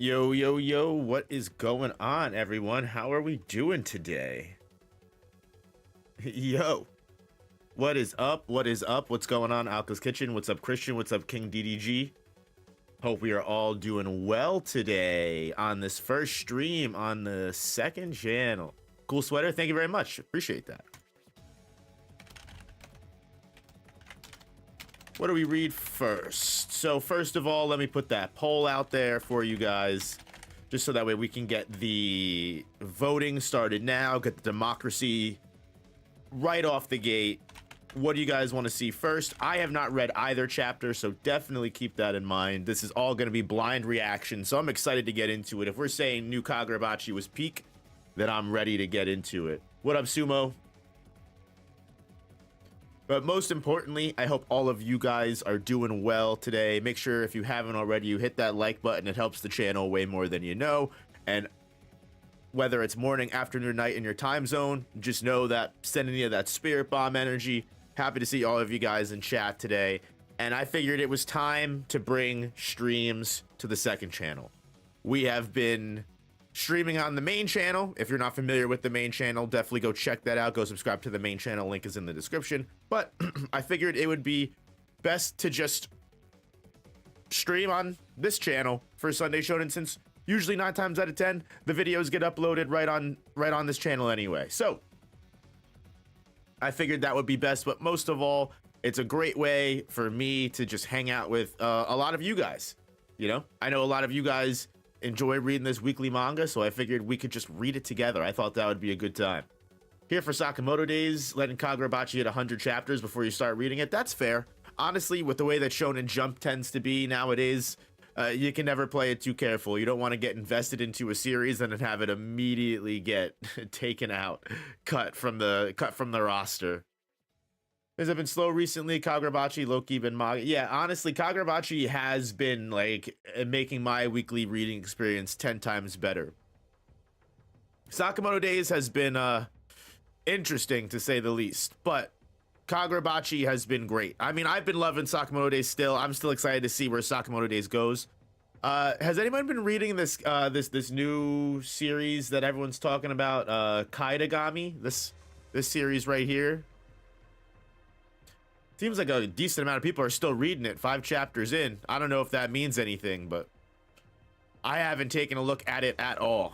Yo, yo, yo, what is going on, everyone? How are we doing today? Yo, what is up? What is up? What's going on, Alka's Kitchen? What's up, Christian? What's up, King DDG? Hope we are all doing well today on this first stream on the second channel. Cool sweater, thank you very much. Appreciate that. What do we read first? So first of all, let me put that poll out there for you guys, just so that way we can get the voting started now, get the democracy right off the gate. What do you guys want to see first? I have not read either chapter, so definitely keep that in mind. This is all going to be blind reaction, so I'm excited to get into it. If we're saying new Kagurabachi was peak, then I'm ready to get into it. What up, Sumo? But most importantly, I hope all of you guys are doing well today. Make sure if you haven't already, you hit that like button. It helps the channel way more than you know. And whether it's morning, afternoon, night in your time zone, just know that sending you that spirit bomb energy. Happy to see all of you guys in chat today. And I figured it was time to bring streams to the second channel. We have been streaming on the main channel. If you're not familiar with the main channel, definitely go check that out. Go subscribe to the main channel. Link is in the description. But I figured it would be best to just stream on this channel for Sunday Shonen, since usually 9 times out of 10 the videos get uploaded right on this channel anyway. So I figured that would be best. But most of all, it's a great way for me to just hang out with a lot of you guys. You know, I know a lot of you guys enjoy reading this weekly manga, so I figured we could just read it together. I thought that would be a good time. Here for Sakamoto days, letting Kagurabachi hit 100 chapters before you start reading it. That's fair. Honestly, with the way that Shonen Jump tends to be nowadays, you can never play it too careful. You don't want to get invested into a series and then have it immediately get taken out, cut from the roster. Has it been slow recently? Kagurabachi, low-key been manga. Yeah, honestly, Kagurabachi has been like making my weekly reading experience 10 times better. Sakamoto days has been interesting to say the least, but Kagurabachi has been great. I mean, I've been loving Sakamoto days still. I'm still excited to see where Sakamoto days goes. Has anyone been reading this this new series that everyone's talking about? Kaidagami, this series right here. Seems like a decent amount of people are still reading it 5 chapters in. I don't know if that means anything, but I haven't taken a look at it at all.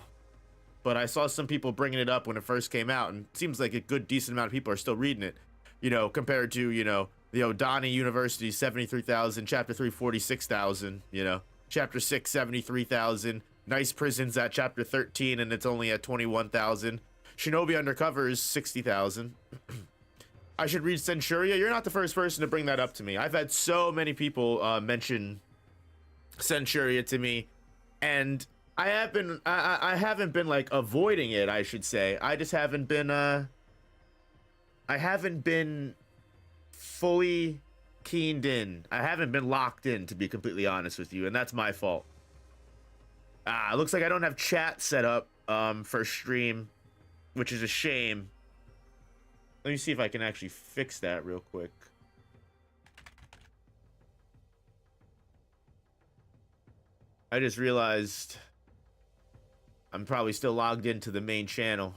But I saw some people bringing it up when it first came out, and it seems like a good decent amount of people are still reading it. You know, compared to, you know, the Odani University 73,000, chapter 3 46,000, you know, chapter 6 73,000, Nice Prisons at chapter 13 and it's only at 21,000. Shinobi Undercover is 60,000. I should read Centuria. You're not the first person to bring that up to me. I've had so many people mention Centuria to me, and I haven't been like avoiding it, I should say. I just haven't been I haven't been fully keened in. I haven't been locked in, to be completely honest with you, and that's my fault. It looks like I don't have chat set up for stream, which is a shame. Let me see if I can actually fix that real quick. I just realized I'm probably still logged into the main channel.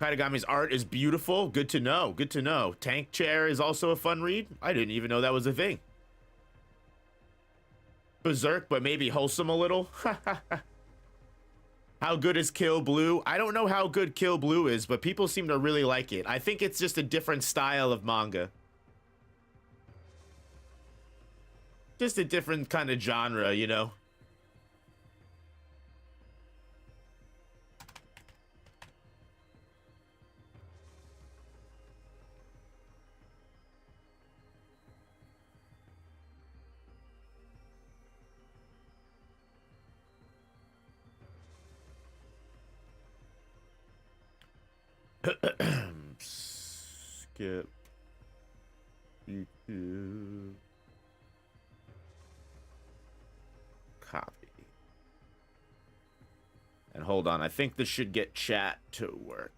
Kaitagami's art is beautiful. Good to know. Good to know. Tank Chair is also a fun read. I didn't even know that was a thing. Berserk, but maybe wholesome a little. How good is Kill Blue? I don't know how good Kill Blue is, but people seem to really like it. I think it's just a different style of manga. Just a different kind of genre, you know? Skip YouTube, copy. And hold on, I think this should get chat to work.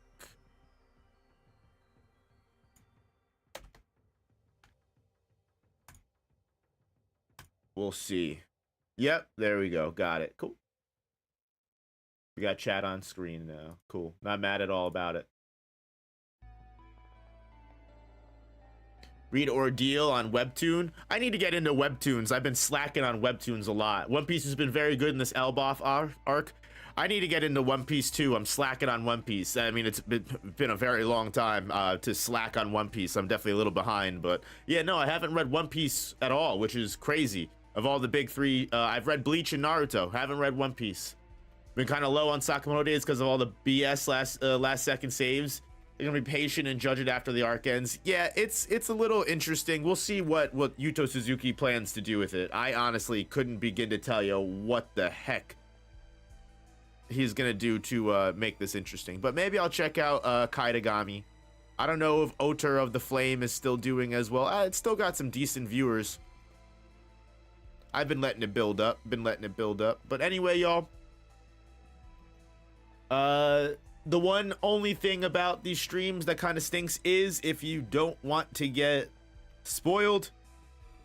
We'll see. Yep, there we go. Got it. Cool. We got chat on screen now. Cool. Not mad at all about it. Read Ordeal on Webtoon. I need to get into Webtoons. I've been slacking on Webtoons a lot. One Piece has been very good in this Elbaf arc. I need to get into One Piece too. I'm slacking on One Piece. I mean, it's been a very long time to slack on One Piece. I'm definitely a little behind, but yeah, no, I haven't read One Piece at all, which is crazy. Of all the big three, I've read Bleach and Naruto. Haven't read One Piece. Been kind of low on Sakamoto days because of all the BS last second saves. They're gonna be patient and judge it after the arc ends. Yeah, it's a little interesting. We'll see what Yuto Suzuki plans to do with it. I honestly couldn't begin to tell you what the heck he's gonna do to make this interesting. But maybe I'll check out Kaitagami. I don't know if Oter of the Flame is still doing as well. It's still got some decent viewers. I've been letting it build up. But anyway, y'all. The one only thing about these streams that kind of stinks is if you don't want to get spoiled,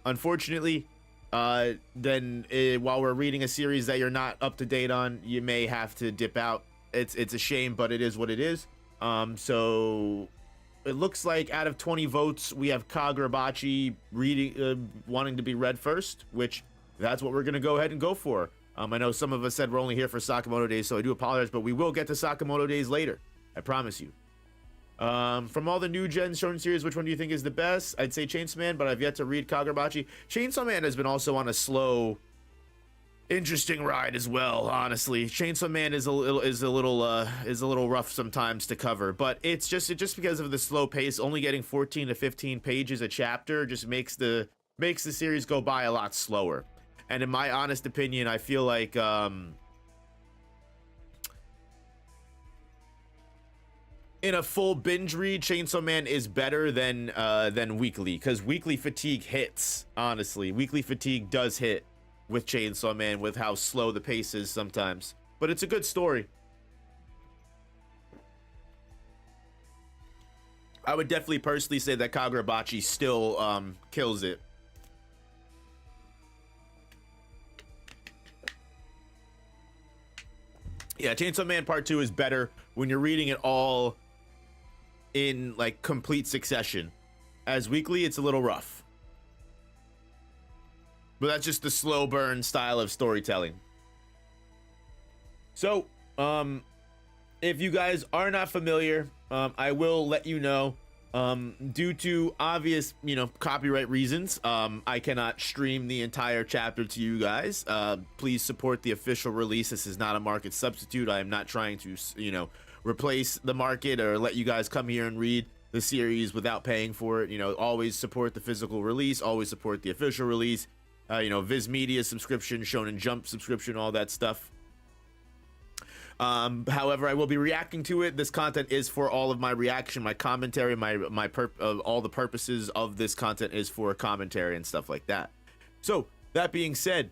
unfortunately, then while we're reading a series that you're not up to date on, you may have to dip out. It's a shame, but it is what it is. So it looks like out of 20 votes, we have Kagurabachi wanting to be read first, which that's what we're gonna go ahead and go for. I know some of us said we're only here for Sakamoto days, so I do apologize, but we will get to Sakamoto days later. I promise you. From all the new gen shonen series, which one do you think is the best? I'd say Chainsaw Man, but I've yet to read Kagurabachi. Chainsaw Man has been also on a slow, interesting ride as well. Honestly, Chainsaw Man is a little rough sometimes to cover, but it's just because of the slow pace. Only getting 14 to 15 pages a chapter just makes the series go by a lot slower. And in my honest opinion, I feel like in a full binge read, Chainsaw Man is better than weekly, because weekly fatigue hits. Honestly, weekly fatigue does hit with Chainsaw Man with how slow the pace is sometimes. But it's a good story. I would definitely personally say that Kagurabachi still kills it. Yeah, Chainsaw Man Part 2 is better when you're reading it all in like complete succession. As weekly, it's a little rough. But that's just the slow burn style of storytelling. So, if you guys are not familiar, I will let you know, due to obvious, copyright reasons, I cannot stream the entire chapter to you guys. Please support the official release. This is not a market substitute. I am not trying to, replace the market or let you guys come here and read the series without paying for it. Always support the physical release, always support the official release. Viz Media subscription, Shonen Jump subscription, all that stuff. However, I will be reacting to it. This content is for all of my reaction, my commentary, all the purposes of this content is for commentary and stuff like that. So that being said,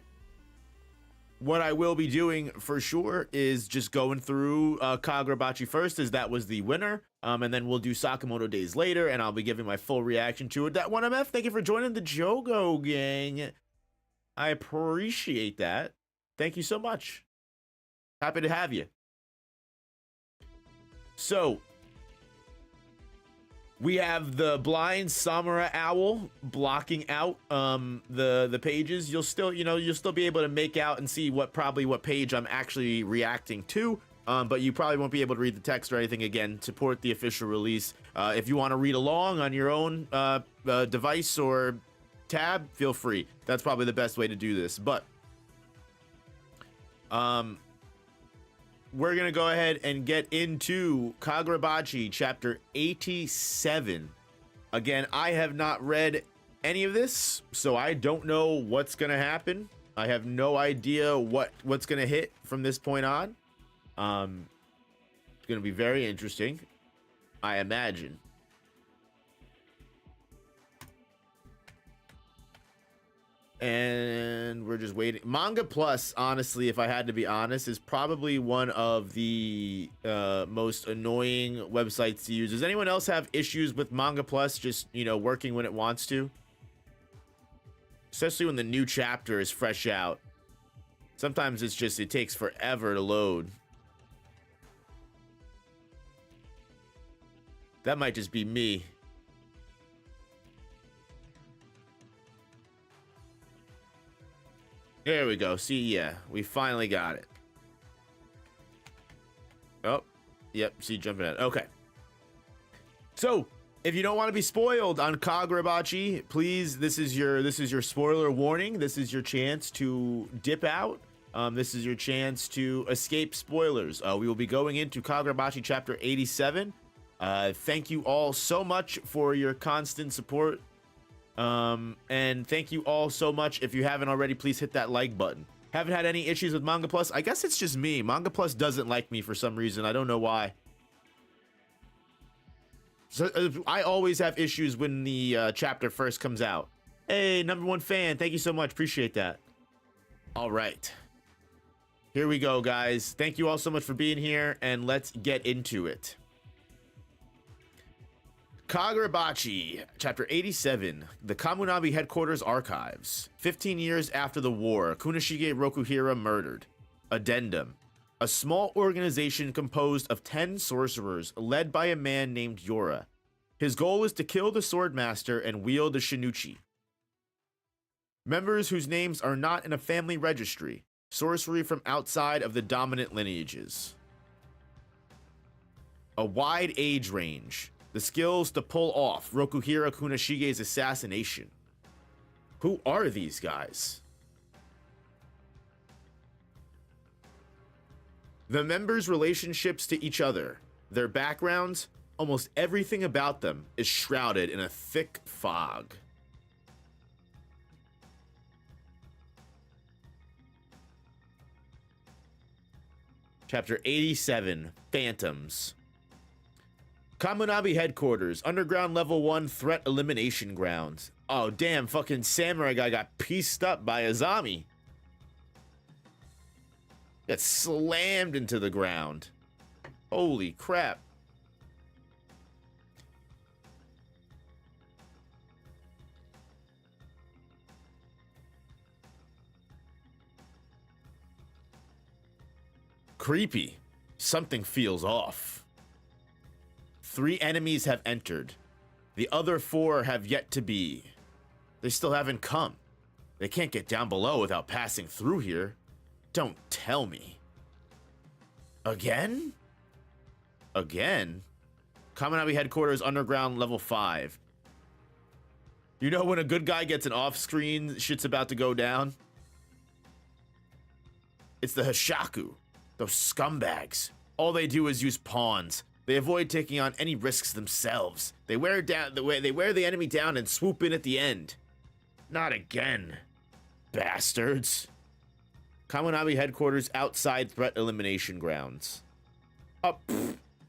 what I will be doing for sure is just going through Kagurabachi first, as that was the winner, and then we'll do Sakamoto days later, and I'll be giving my full reaction to it. That 1MF, thank you for joining the Jogo gang. I appreciate that. Thank you so much. Happy to have you. So we have the blind Samura owl blocking out the pages. You'll still be able to make out and see what page I'm actually reacting to, but you probably won't be able to read the text or anything. Again, support the official release. If you want to read along on your own device or tab, feel free. That's probably the best way to do this. But we're gonna go ahead and get into Kagurabachi chapter 87. Again, I have not read any of this, so I don't know what's gonna happen. I have no idea what's gonna hit from this point on. It's gonna be very interesting, I imagine. And we're just waiting. Manga Plus, honestly, if I had to be honest, is probably one of the most annoying websites to use. Does anyone else have issues with Manga Plus just, you know, working when it wants to? Especially when the new chapter is fresh out. Sometimes it's just, it takes forever to load. That might just be me. There we go. See, yeah, we finally got it. Oh, yep. See, jumping at it. Okay. So, if you don't want to be spoiled on Kagurabachi, please, this is your spoiler warning. This is your chance to dip out. This is your chance to escape spoilers. We will be going into Kagurabachi chapter 87. Thank you all so much for your constant support. And thank you all so much. If you haven't already, please hit that like button. Haven't had any issues with Manga Plus. I guess it's just me. Manga Plus doesn't like me for some reason. I don't know why. So I always have issues when the chapter first comes out. Hey, #1 fan. Thank you so much. Appreciate that. All right. Here we go, guys. Thank you all so much for being here, and let's get into it. Kagurabachi, Chapter 87, the Kamunabi Headquarters Archives. 15 years after the war, Kunishige Rokuhira murdered. Addendum. A small organization composed of 10 sorcerers, led by a man named Yora. His goal is to kill the Swordmaster and wield the Shinuchi. Members whose names are not in a family registry. Sorcery from outside of the dominant lineages. A wide age range. The skills to pull off Rokuhira Kunishige's assassination. Who are these guys? The members' relationships to each other, their backgrounds, almost everything about them is shrouded in a thick fog. Chapter 87, Phantoms. Kamunabi Headquarters, Underground Level 1 Threat Elimination Grounds. Oh, damn, fucking samurai guy got pieced up by Azami. Got slammed into the ground. Holy crap. Creepy. Something feels off. 3 enemies have entered. The other 4 have yet to be. They still haven't come. They can't get down below without passing through here. Don't tell me. Again? Again? Kamunabi Headquarters Underground Level 5. You know when a good guy gets an off-screen, shit's about to go down? It's the Hashaku. Those scumbags. All they do is use pawns. They avoid taking on any risks themselves. They wear the enemy down and swoop in at the end. Not again. Bastards. Kamunabi Headquarters outside threat elimination grounds. Oh,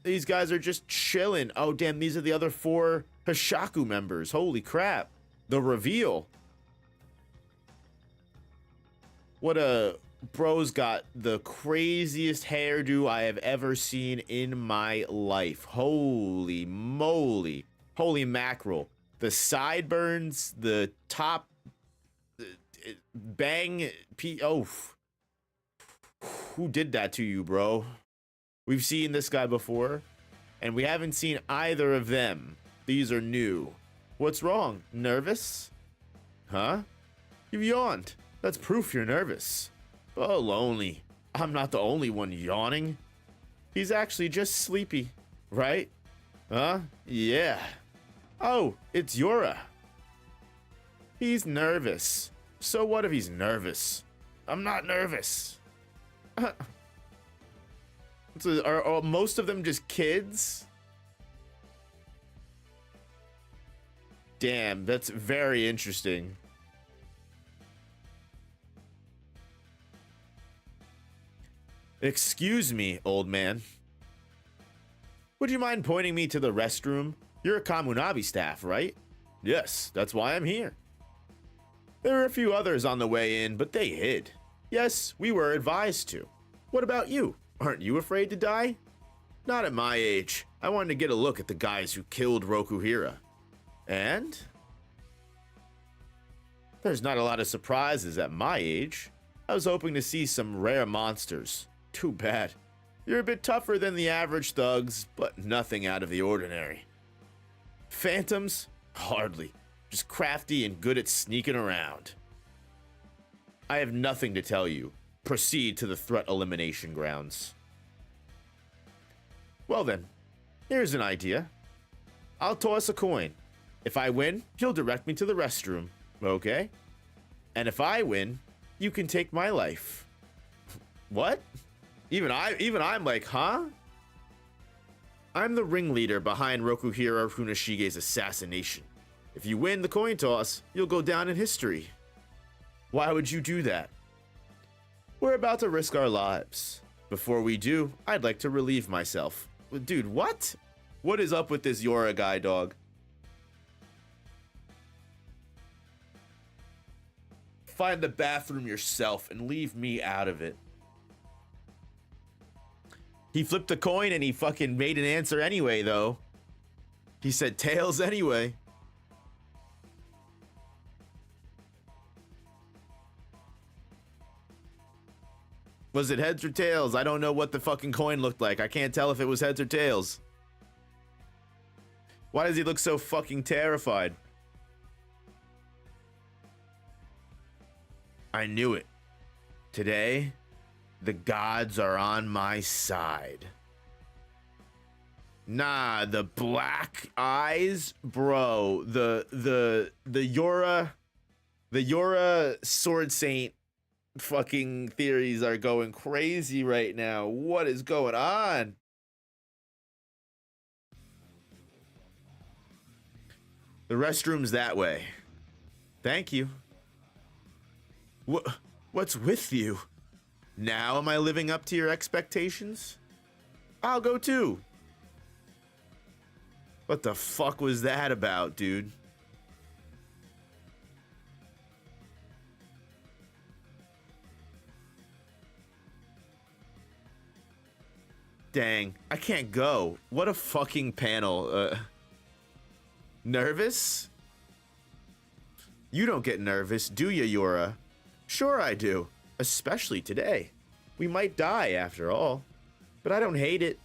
these guys are just chilling. Oh, damn, these are the other 4 Hashaku members. Holy crap. The reveal. What a... Bro's got the craziest hairdo I have ever seen in my life. Holy moly. Holy mackerel. The sideburns, the top bang. Oh. Who did that to you, bro? We've seen this guy before, and we haven't seen either of them. These are new. What's wrong? Nervous? Huh? You yawned. That's proof you're nervous. Oh, lonely. I'm not the only one yawning. He's actually just sleepy, right? Huh? Yeah. Oh, it's Yora. He's nervous. So what if he's nervous? I'm not nervous. So are most of them just kids? Damn, that's very interesting. Excuse me, old man. Would you mind pointing me to the restroom? You're a Kamunabi staff, right? Yes, that's why I'm here. There were a few others on the way in, but they hid. Yes, we were advised to. What about you? Aren't you afraid to die? Not at my age. I wanted to get a look at the guys who killed Rokuhira. And? There's not a lot of surprises at my age. I was hoping to see some rare monsters. Too bad. You're a bit tougher than the average thugs, but nothing out of the ordinary. Phantoms? Hardly. Just crafty and good at sneaking around. I have nothing to tell you. Proceed to the threat elimination grounds. Well then, here's an idea. I'll toss a coin. If I win, you'll direct me to the restroom, okay? And if I win, you can take my life. What? Even I'm like, huh? I'm the ringleader behind Rokuhira Funashige's assassination. If you win the coin toss, you'll go down in history. Why would you do that? We're about to risk our lives. Before we do, I'd like to relieve myself. Dude, what? What is up with this Yora guy, dog? Find the bathroom yourself and leave me out of it. He flipped a coin and he fucking made an answer anyway, though. He said tails anyway. Was it heads or tails? I don't know what the fucking coin looked like. I can't tell if it was heads or tails. Why does he look so fucking terrified? I knew it. Today, the gods are on my side. Nah, the black eyes, bro. The Yora Sword Saint fucking theories are going crazy right now. What is going on? The restroom's that way. Thank you. What's with you? Now am I living up to your expectations? I'll go too. What the fuck was that about, dude? Dang, I can't go. What a fucking panel. Nervous? You don't get nervous, do you, Yora? Sure I do, especially today. We might die after all, but I don't hate it.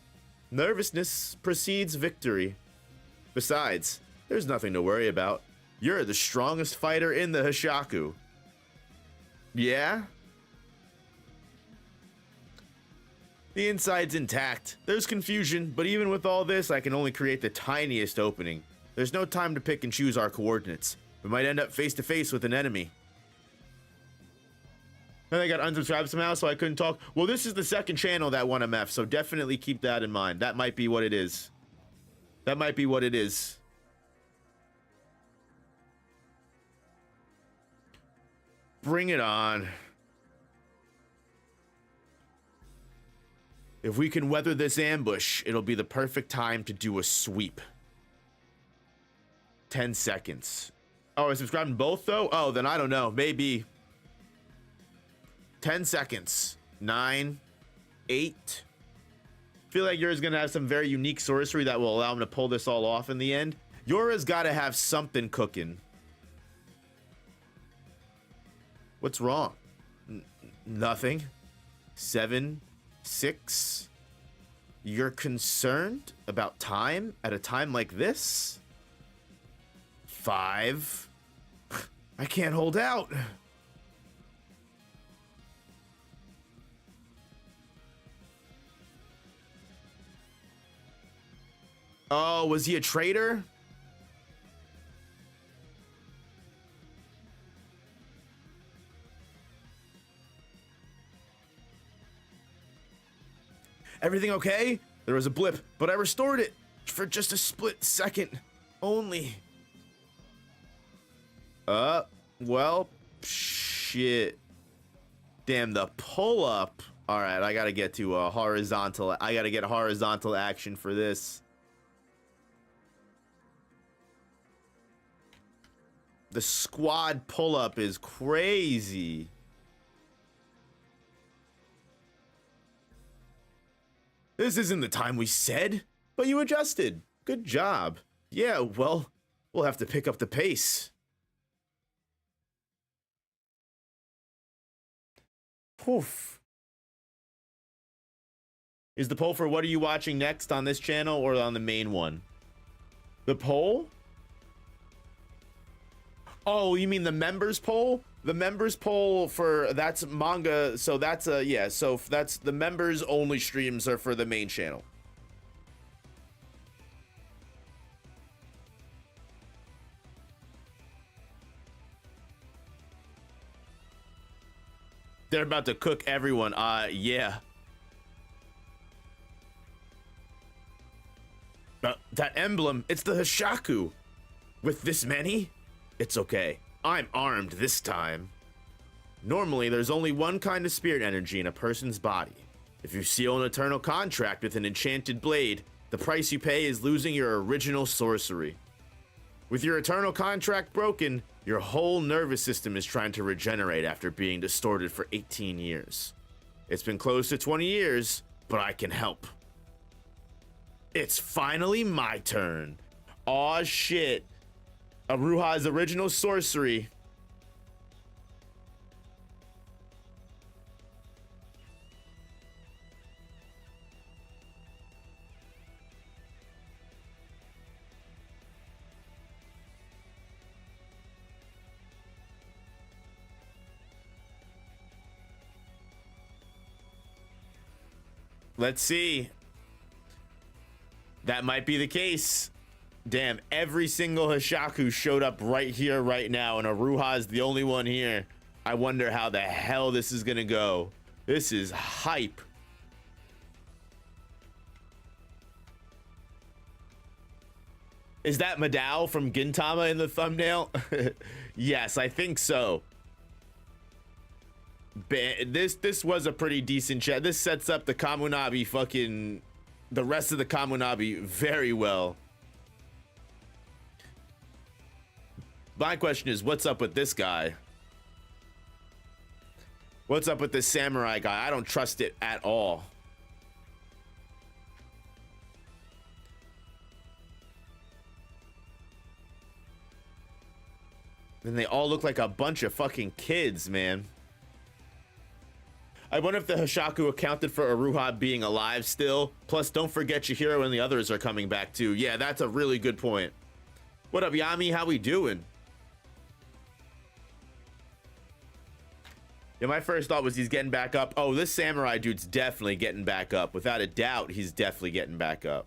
Nervousness precedes victory. Besides, there's nothing to worry about. You're the strongest fighter in the Hishaku. Yeah? The inside's intact. There's confusion, but even with all this, I can only create the tiniest opening. There's no time to pick and choose our coordinates. We might end up face to face with an enemy. And I got unsubscribed somehow, so I couldn't talk. Well, this is the second channel that won MF, so definitely keep that in mind. That might be what it is. That might be what it is. Bring it on. If we can weather this ambush, it'll be the perfect time to do a sweep. 10 seconds. Oh, I subscribed to both, though? Oh, then I don't know. Maybe 10 seconds. 9, 8. Feel like yours gonna have some very unique sorcery that will allow him to pull this all off in the end. Yora's gotta have something cooking. What's wrong? Nothing. 7, 6. You're concerned about time at a time like this? 5. I can't hold out. Oh, was he a traitor? Everything okay? There was a blip, but I restored it for just a split second only. Well, shit. Damn, the pull-up. All right, I gotta get to a horizontal. I gotta get horizontal action for this. The squad pull-up is crazy. This isn't the time we said, but you adjusted. Good job. Yeah, well, we'll have to pick up the pace. Poof. Is the poll for what are you watching next on this channel or on the main one? The poll? Oh, you mean the members poll? The members poll for that's manga, so that's yeah, so that's the members only streams are for the main channel. They're about to cook everyone. Yeah. That emblem, it's the Hishaku. With this many? It's okay. I'm armed this time. Normally, there's only one kind of spirit energy in a person's body. If you seal an eternal contract with an enchanted blade, the price you pay is losing your original sorcery. With your eternal contract broken, your whole nervous system is trying to regenerate after being distorted for 18 years. It's been close to 20 years, but I can help. It's finally my turn. Aw shit. Aruha's original sorcery. Let's see. That might be the case. Damn, every single Hishaku showed up right here, right now, and Aruha is the only one here. I wonder how the hell this is gonna go. This is hype. Is that Madao from Gintama in the thumbnail? Yes, I think so. This was a pretty decent chat. This sets up the Kamunabi fucking... the rest of the Kamunabi very well. My question is, what's up with this guy? What's up with this samurai guy? I don't trust it at all. And they all look like a bunch of fucking kids, man. I wonder if the Hishaku accounted for Aruha being alive still. Plus, don't forget Chihiro and the others are coming back too. Yeah, that's a really good point. What up, Yami? How we doing? Yeah, my first thought was he's getting back up. Oh, this samurai dude's definitely getting back up. Without a doubt, he's definitely getting back up.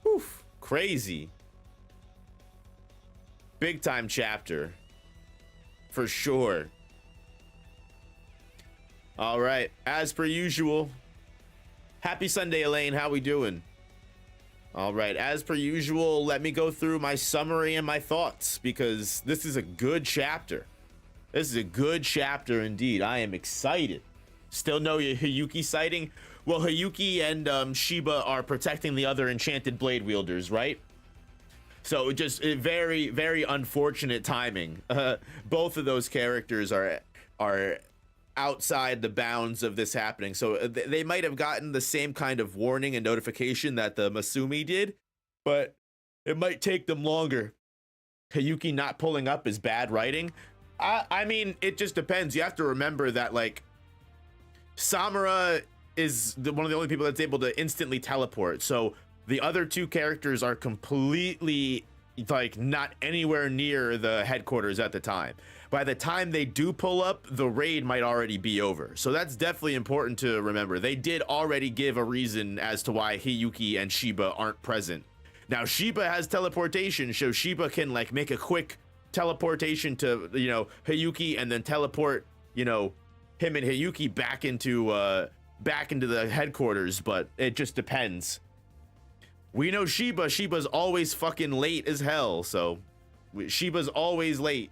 Oof, crazy. Big time chapter. For sure. All right, as per usual. Happy Sunday, Elaine. How we doing? All right, as per usual, let me go through my summary and my thoughts because this is a good chapter. This is a good chapter indeed. I am excited. Still no Hiyuki sighting? Well, Hiyuki and Shiba are protecting the other enchanted blade wielders, right? So just very, very unfortunate timing. Both of those characters are outside the bounds of this happening. So they might have gotten the same kind of warning and notification that the Masumi did, but it might take them longer. Hiyuki not pulling up is bad writing. I mean, it just depends. You have to remember that, like, Samura is one of the only people that's able to instantly teleport. So the other two characters are completely, like, not anywhere near the headquarters at the time. By the time they do pull up, the raid might already be over. So that's definitely important to remember. They did already give a reason as to why Hiyuki and Shiba aren't present. Now, Shiba has teleportation, so Shiba can, like, make a quick teleportation to, you know, Hiyuki and then teleport, you know, him and Hiyuki back into the headquarters, but it just depends. We know Shiba's always fucking late as hell, so Shiba's always late.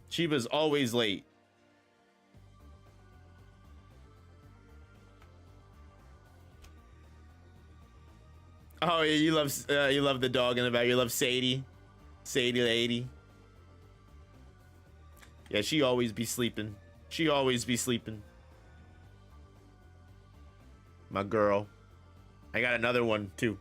Shiba's always late. Oh yeah, you love the dog in the back. You love Sadie, Sadie lady. Yeah, she always be sleeping. She always be sleeping. My girl. I got another one too.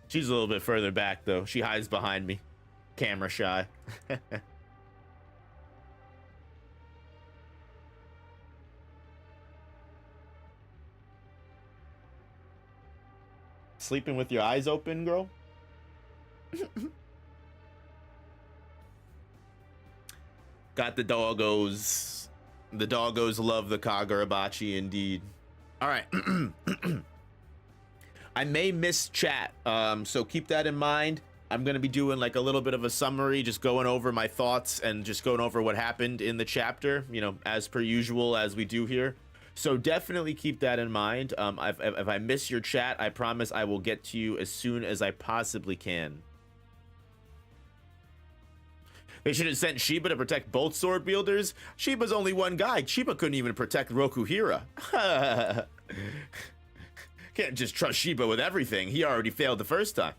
She's a little bit further back though. She hides behind me. Camera shy. Sleeping with your eyes open, girl? Got the doggos. The doggos love the Kagurabachi indeed. All right. I may miss chat, so keep that in mind. I'm going to be doing like a little bit of a summary, just going over my thoughts and just going over what happened in the chapter, you know, as per usual, as we do here. So definitely keep that in mind. If I miss your chat, I promise I will get to you as soon as I possibly can. They should have sent Shiba to protect both sword wielders. Shiba's only one guy. Shiba couldn't even protect Rokuhira. Can't just trust Shiba with everything. He already failed the first time.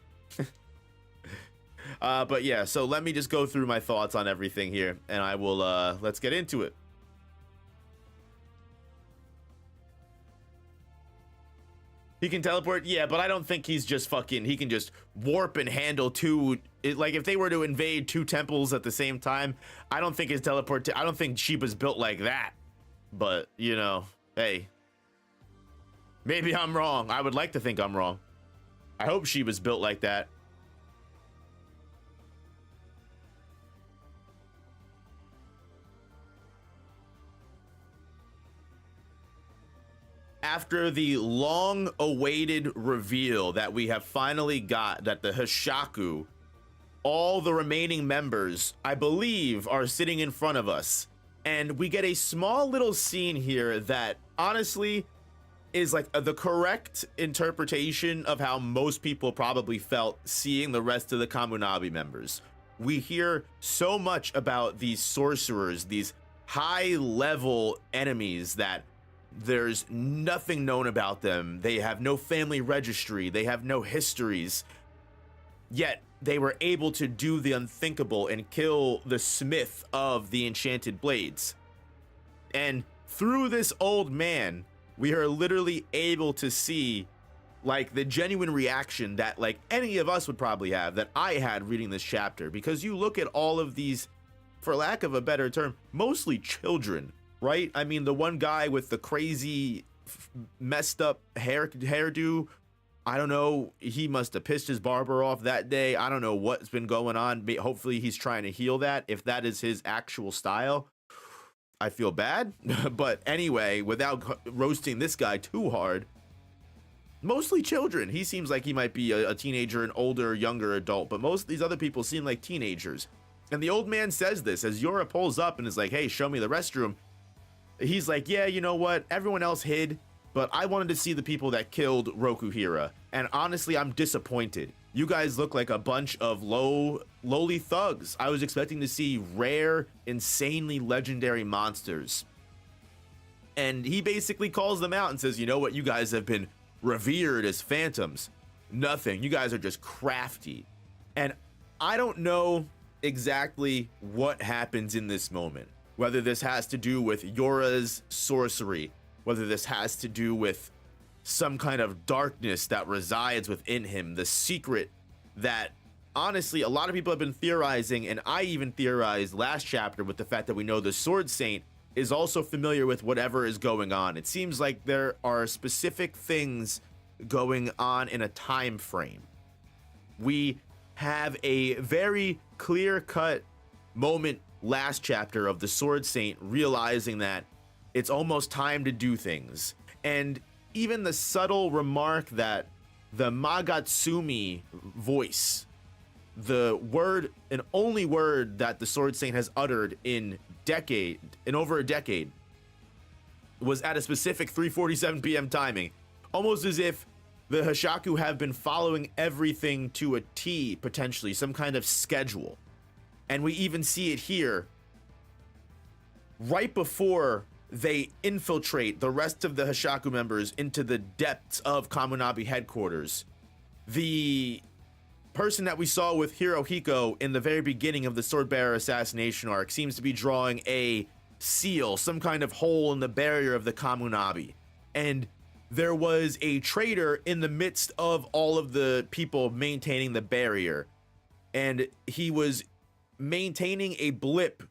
But yeah, so let me just go through my thoughts on everything here, and I will, let's get into it. He can teleport? Yeah, but I don't think he's just fucking, he can just warp and handle two, like if they were to invade two temples at the same time, I don't think his teleport, I don't think Shiba's built like that. But, you know, hey, maybe I'm wrong. I would like to think I'm wrong. I hope Shiba's built like that. After the long-awaited reveal that we have finally got that the Hishaku, all the remaining members, I believe, are sitting in front of us. And we get a small little scene here that honestly is like the correct interpretation of how most people probably felt seeing the rest of the Kamunabi members. We hear so much about these sorcerers, these high-level enemies that there's nothing known about them. They have no family registry. They have no histories. Yet they were able to do the unthinkable and kill the smith of the enchanted blades. And through this old man, we are literally able to see like the genuine reaction that like any of us would probably have, that I had reading this chapter, because you look at all of these, for lack of a better term, mostly children, right? I mean, the one guy with the crazy messed up hairdo, I don't know, he must have pissed his barber off that day. I don't know what's been going on. Hopefully he's trying to heal that, if that is his actual style. I feel bad. But anyway, without roasting this guy too hard, mostly children. He seems like he might be a teenager, an older, younger adult, but most of these other people seem like teenagers. And the old man says this as Yora pulls up and is like, hey, show me the restroom. He's like, yeah, you know what? Everyone else hid, but I wanted to see the people that killed Rokuhira. And honestly, I'm disappointed. You guys look like a bunch of lowly thugs. I was expecting to see rare, insanely legendary monsters. And he basically calls them out and says, you know what? You guys have been revered as phantoms. Nothing. You guys are just crafty. And I don't know exactly what happens in this moment. Whether this has to do with Yora's sorcery, whether this has to do with some kind of darkness that resides within him, the secret that honestly a lot of people have been theorizing, and I even theorized last chapter with the fact that we know the Sword Saint is also familiar with whatever is going on. It seems like there are specific things going on in a time frame. We have a very clear-cut moment last chapter of the Sword Saint realizing that it's almost time to do things. And even the subtle remark that the Magatsumi voice, the word and only word that the Sword Saint has uttered in over a decade, was at a specific 3:47 p.m. timing, almost as if the Hishaku have been following everything to a T, potentially some kind of schedule. And we even see it here right before they infiltrate the rest of the Hashaku members into the depths of Kamunabi headquarters, the person that we saw with Hirohiko in the very beginning of the Swordbearer assassination arc seems to be drawing a seal, some kind of hole in the barrier of the Kamunabi. And there was a traitor in the midst of all of the people maintaining the barrier. And he was maintaining a blip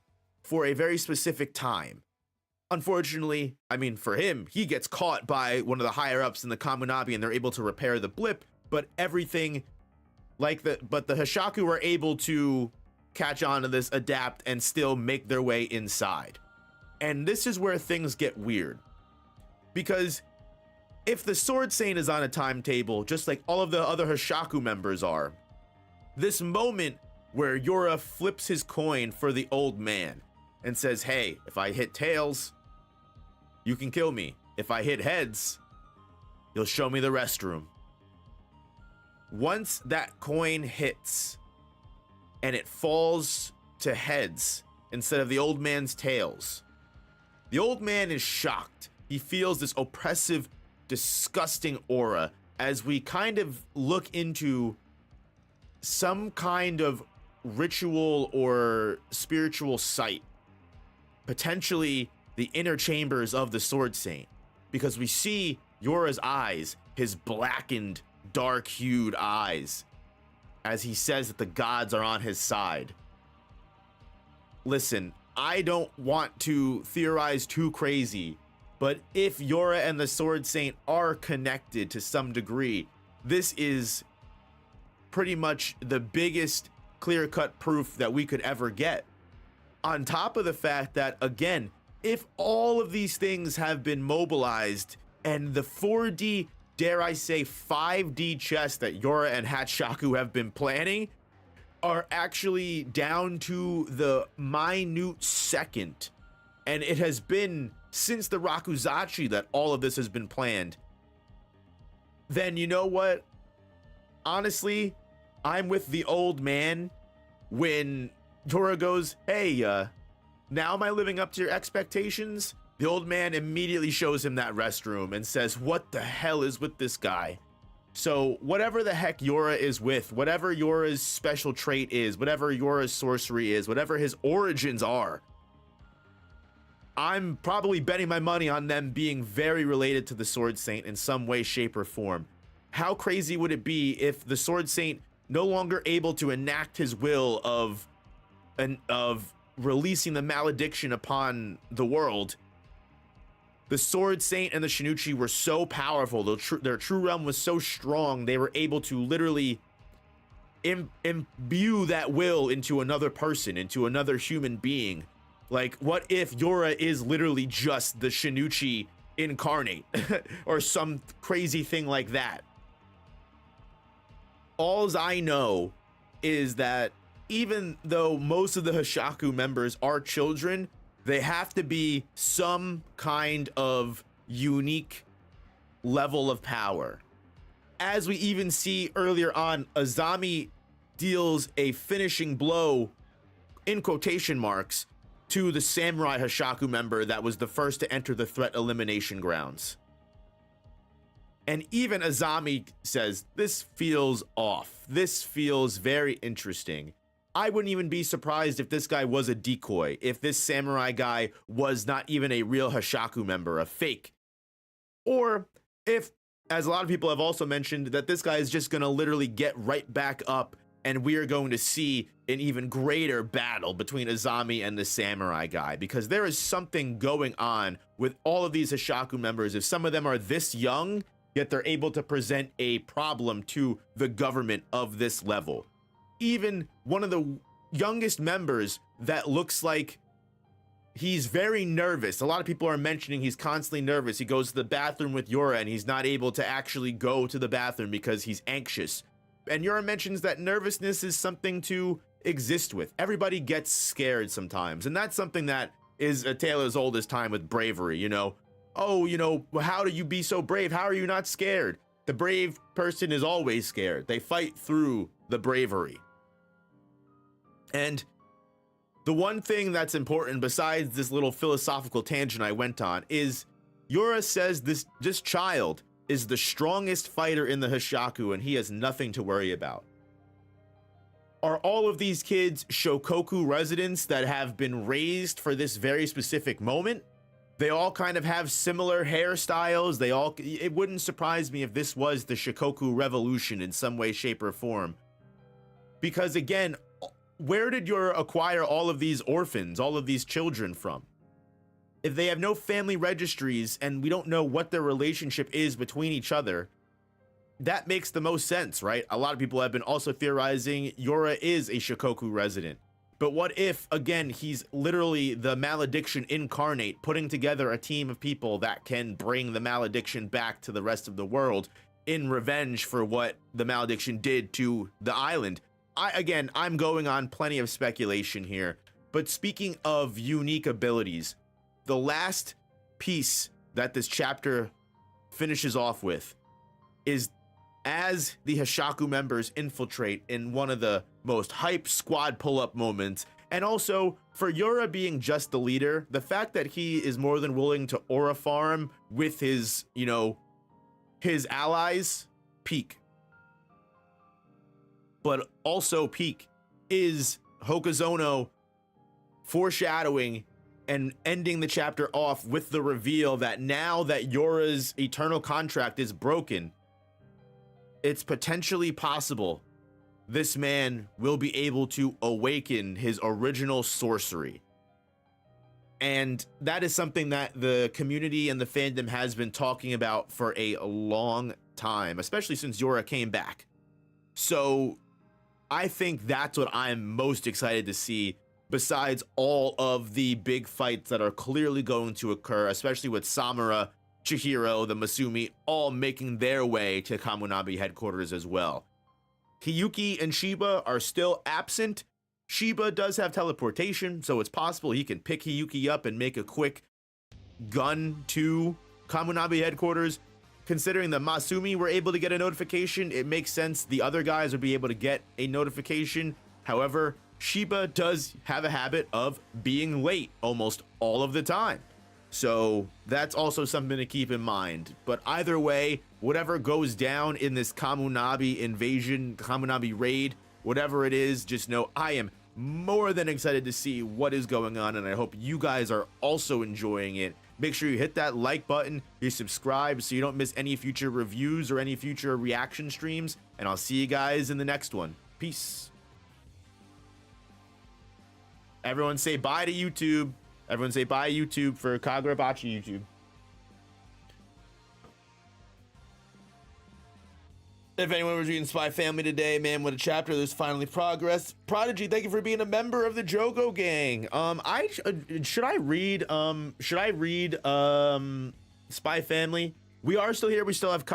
for a very specific time. Unfortunately, I mean, for him, he gets caught by one of the higher ups in the Kamunabi and they're able to repair the blip, but everything but the Hashaku are able to catch on to this, adapt, and still make their way inside. And this is where things get weird. Because if the Sword Saint is on a timetable, just like all of the other Hashaku members are, this moment where Yora flips his coin for the old man and says, hey, if I hit tails, you can kill me. If I hit heads, you'll show me the restroom. Once that coin hits and it falls to heads instead of the old man's tails, the old man is shocked. He feels this oppressive, disgusting aura as we kind of look into some kind of ritual or spiritual site, potentially the inner chambers of the Sword Saint, because we see Yora's eyes, his blackened, dark-hued eyes, as he says that the gods are on his side. Listen, I don't want to theorize too crazy, but if Yora and the Sword Saint are connected to some degree, this is pretty much the biggest clear-cut proof that we could ever get. On top of the fact that, again, if all of these things have been mobilized and the 4D, dare I say 5D chess that Yora and Hatshaku have been planning are actually down to the minute second, and it has been since the Rakuzachi that all of this has been planned, then you know what? Honestly, I'm with the old man when Yora goes, hey, now am I living up to your expectations? The old man immediately shows him that restroom and says, what the hell is with this guy? So whatever the heck Yora is with, whatever Yora's special trait is, whatever Yora's sorcery is, whatever his origins are, I'm probably betting my money on them being very related to the Sword Saint in some way, shape, or form. How crazy would it be if the Sword Saint no longer able to enact his will of releasing the malediction upon the world? The Sword Saint and the Shinichi were so powerful, their true realm was so strong, they were able to literally imbue that will into another person, into another human being. Like, what if Yora is literally just the Shinichi incarnate or some crazy thing like that? Alls I know is that even though most of the Hashaku members are children, they have to be some kind of unique level of power. As we even see earlier on, Azami deals a finishing blow, in quotation marks, to the samurai Hashaku member that was the first to enter the threat elimination grounds. And even Azami says, this feels off. This feels very interesting. I wouldn't even be surprised if this guy was a decoy, if this samurai guy was not even a real Hashaku member, a fake. Or if, as a lot of people have also mentioned, that this guy is just going to literally get right back up and we are going to see an even greater battle between Azami and the samurai guy, because there is something going on with all of these Hashaku members. If some of them are this young, yet they're able to present a problem to the government of this level. Even one of the youngest members that looks like he's very nervous. A lot of people are mentioning he's constantly nervous. He goes to the bathroom with Yora and he's not able to actually go to the bathroom because he's anxious. And Yora mentions that nervousness is something to exist with. Everybody gets scared sometimes. And that's something that is a tale as old as time with bravery, you know? Oh, you know, how do you be so brave? How are you not scared? The brave person is always scared. They fight through the bravery. And The one thing that's important besides this little philosophical tangent I went on is Yura says this child is the strongest fighter in the Hishaku and he has nothing to worry about. Are all of these kids Shokoku residents that have been raised for this very specific moment? They all kind of have similar hairstyles. It wouldn't surprise me if this was the Shikoku Revolution in some way, shape, or form. Because again, where did you acquire all of these orphans, all of these children from? If they have no family registries and we don't know what their relationship is between each other, that makes the most sense, right? A lot of people have been also theorizing Yura is a Shikoku resident. But what if, again, he's literally the malediction incarnate, putting together a team of people that can bring the malediction back to the rest of the world in revenge for what the malediction did to the island? I'm going on plenty of speculation here. But speaking of unique abilities, the last piece that this chapter finishes off with is as the Hishaku members infiltrate in one of the most hype squad pull-up moments, and also for Yura being just the leader, the fact that he is more than willing to aura farm with his, his allies, peak. But also peak is Hokazono foreshadowing and ending the chapter off with the reveal that now that Yura's eternal contract is broken, it's potentially possible this man will be able to awaken his original sorcery. And that is something that the community and the fandom has been talking about for a long time, especially since Yura came back. So I think that's what I'm most excited to see, besides all of the big fights that are clearly going to occur, especially with Samura, Chihiro, the Masumi, all making their way to Kamunabi headquarters as well. Hiyuki and Shiba are still absent. Shiba does have teleportation, so it's possible he can pick Hiyuki up and make a quick gun to Kamunabi headquarters. Considering the Masumi were able to get a notification, it makes sense the other guys would be able to get a notification. However, Shiba does have a habit of being late almost all of the time. So that's also something to keep in mind. But either way, whatever goes down in this Kamunabi invasion, Kamunabi raid, whatever it is, just know I am more than excited to see what is going on, and I hope you guys are also enjoying it. Make sure you hit that like button, you subscribe so you don't miss any future reviews or any future reaction streams, and I'll see you guys in the next one. Peace. Everyone say bye to YouTube. Everyone say bye YouTube for Kagurabachi YouTube. If anyone was reading Spy Family today, man, what a chapter. There's finally progress. Prodigy, thank you for being a member of the Jogo gang. Should I read Spy Family? We are still here. We still have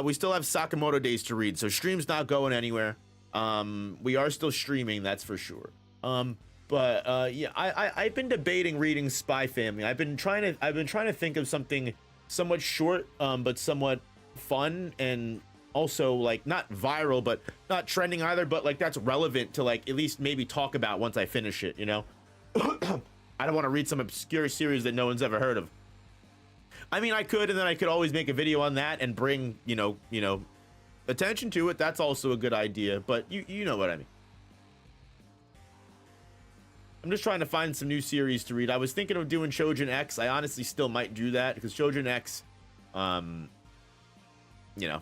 we still have Sakamoto days to read, so stream's not going anywhere. We are still streaming, that's for sure. Yeah, I've been debating reading Spy Family. I've been trying to think of something somewhat short, but somewhat fun, and also like not viral, but not trending either, but like that's relevant to like at least maybe talk about once I finish it, you know? I don't want to read some obscure series that no one's ever heard of. I mean, I could, and then I could always make a video on that and bring, you know, attention to it. That's also a good idea, but you know what I mean. I'm just trying to find some new series to read. I was thinking of doing Shojin X. I honestly still might do that because Shojin X, you know,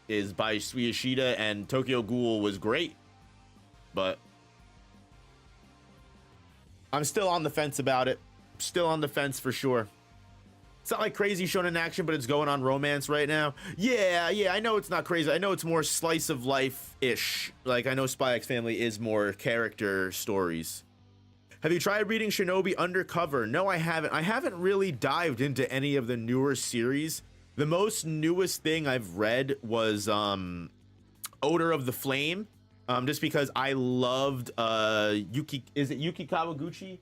is by Suishida, and Tokyo Ghoul was great, but I'm still on the fence about it. Still on the fence for sure. It's not like crazy shonen action, but it's going on romance right now. Yeah, I know it's not crazy. I know it's more slice of life-ish. Like, I know Spy X Family is more character stories. Have you tried reading Shinobi Undercover? No, I haven't. I haven't really dived into any of the newer series. The most newest thing I've read was Odor of the Flame, just because I loved Yuki Kawaguchi?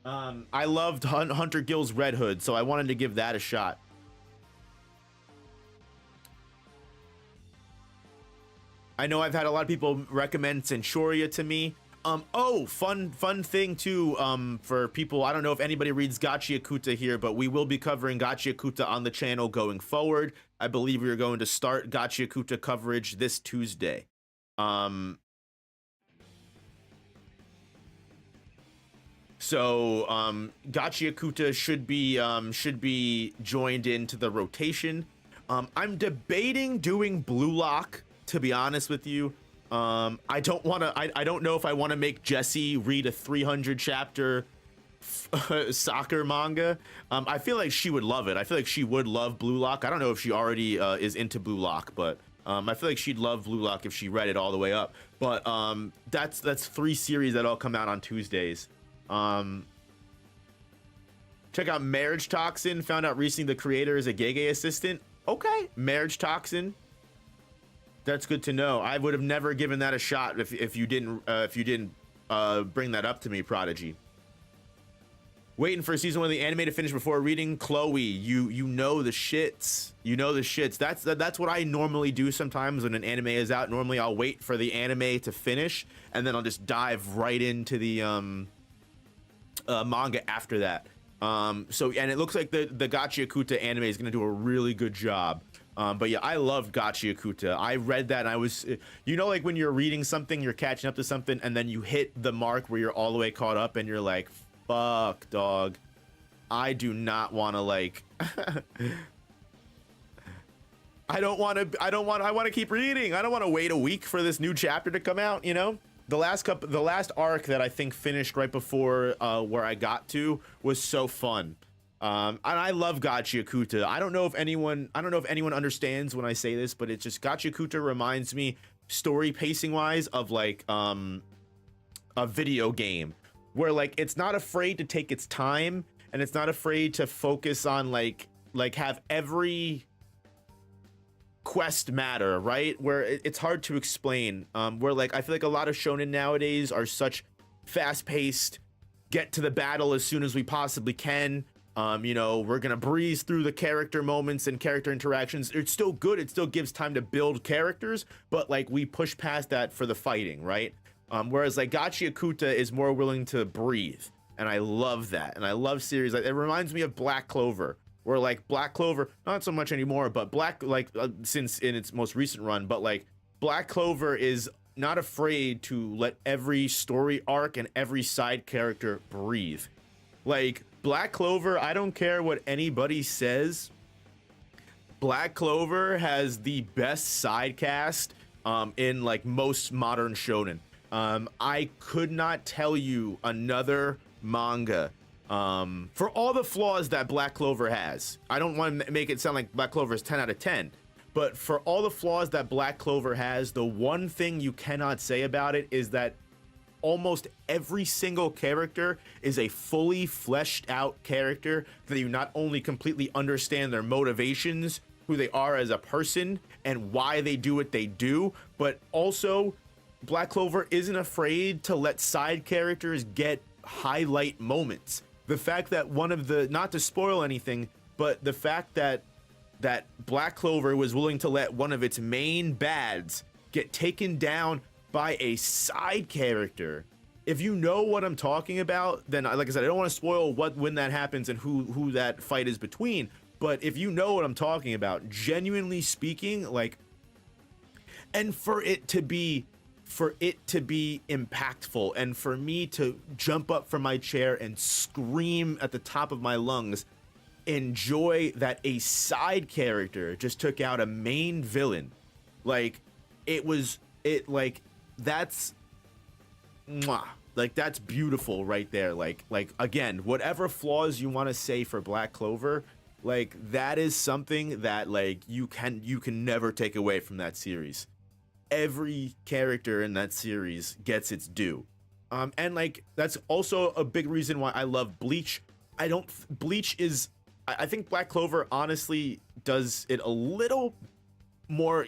I loved Hunter Gill's Red Hood, so I wanted to give that a shot. I know I've had a lot of people recommend Centuria to me. Oh, fun thing too. For people, I don't know if anybody reads Gachi Akuta here, but we will be covering Gachi Akuta on the channel going forward. I believe we are going to start Gachi Akuta coverage this Tuesday. So Gachi Akuta should be joined into the rotation. I'm debating doing Blue Lock, to be honest with you. I don't know if I want to make Jessie read a 300 chapter soccer manga. I feel like she would love it. I feel like she would love Blue Lock. I don't know if she already is into Blue Lock, but I feel like she'd love Blue Lock if she read it all the way up. But that's 3 series that all come out on Tuesdays. Check out Marriage Toxin. Found out recently the creator is a Gege assistant. Okay, Marriage Toxin. That's good to know. I would have never given that a shot if you didn't bring that up to me, Prodigy. Waiting for season 1 of the anime to finish before reading. Chloe, you know the shits. You know the shits. That's what I normally do sometimes when an anime is out. Normally I'll wait for the anime to finish and then I'll just dive right into the manga after that. So, and it looks like the Gachi Akuta anime is gonna do a really good job. But yeah, I love Gachi Akuta. I read that and I was, you know, like when you're reading something, you're catching up to something, and then you hit the mark where you're all the way caught up and you're like, fuck, dog. I do not want to like, I want to keep reading. I don't want to wait a week for this new chapter to come out, you know? The last arc that I think finished right before where I got to was so fun. And I love Gachi Akuta. I don't know if anyone understands when I say this, but it's just Gachi Akuta reminds me story pacing wise of like a video game where like it's not afraid to take its time and it's not afraid to focus on like have every quest matter, right? Where it's hard to explain, where like I feel like a lot of shonen nowadays are such fast-paced, get to the battle as soon as we possibly can. You know, we're gonna breeze through the character moments and character interactions. It's still good, it still gives time to build characters, but like we push past that for the fighting, right? Whereas like Gachi Akuta is more willing to breathe, and I love that. And I love series like it reminds me of Black Clover, where like Black Clover, not so much anymore, but since in its most recent run, but like Black Clover is not afraid to let every story arc and every side character breathe. Like Black Clover, I don't care what anybody says, Black Clover has the best side cast in like most modern shonen. I could not tell you another manga for all the flaws that Black Clover has. I don't want to make it sound like Black Clover is 10 out of 10, but for all the flaws that Black Clover has, the one thing you cannot say about it is that almost every single character is a fully fleshed out character that you not only completely understand their motivations, who they are as a person, and why they do what they do, but also Black Clover isn't afraid to let side characters get highlight moments. The fact that one of the, not to spoil anything, but the fact that Black Clover was willing to let one of its main bads get taken down by a side character. If you know what I'm talking about, then like I said, I don't want to spoil when that happens and who that fight is between, but if you know what I'm talking about, genuinely speaking, like, and for it to be impactful and for me to jump up from my chair and scream at the top of my lungs, enjoy that a side character just took out a main villain, like that's mwah, like that's beautiful right there. Like again, whatever flaws you want to say for Black Clover, like that is something that like you can never take away from that series. Every character in that series gets its due, and like that's also a big reason why I love Bleach. I think Black Clover honestly does it a little more,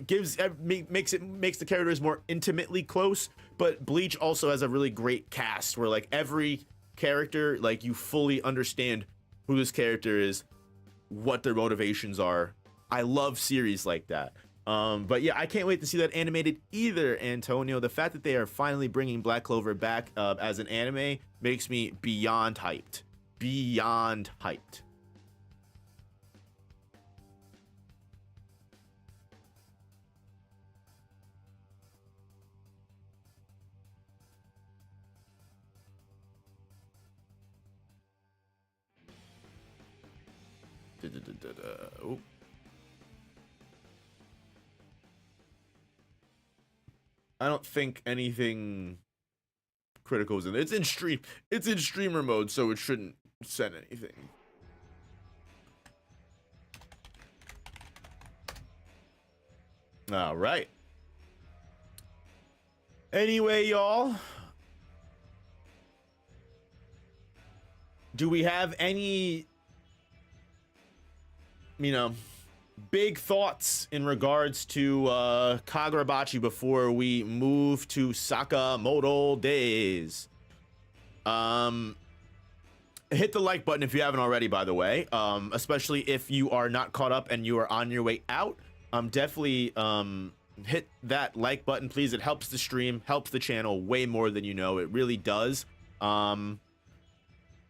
makes the characters more intimately close, but Bleach also has a really great cast where like every character, like you fully understand who this character is, what their motivations are. I love series like that. But yeah, I can't wait to see that animated either, Antonio. The fact that they are finally bringing Black Clover back as an anime makes me beyond hyped. Beyond hyped. Oh. I don't think anything critical is in it. It's in stream. It's in streamer mode, so it shouldn't send anything. All right. Anyway, y'all, do we have any, big thoughts in regards to Kagurabachi before we move to Sakamoto days? Hit the like button if you haven't already, by the way, especially if you are not caught up and you are on your way out. Definitely hit that like button, please. It helps the stream, helps the channel way more than you know. It really does. And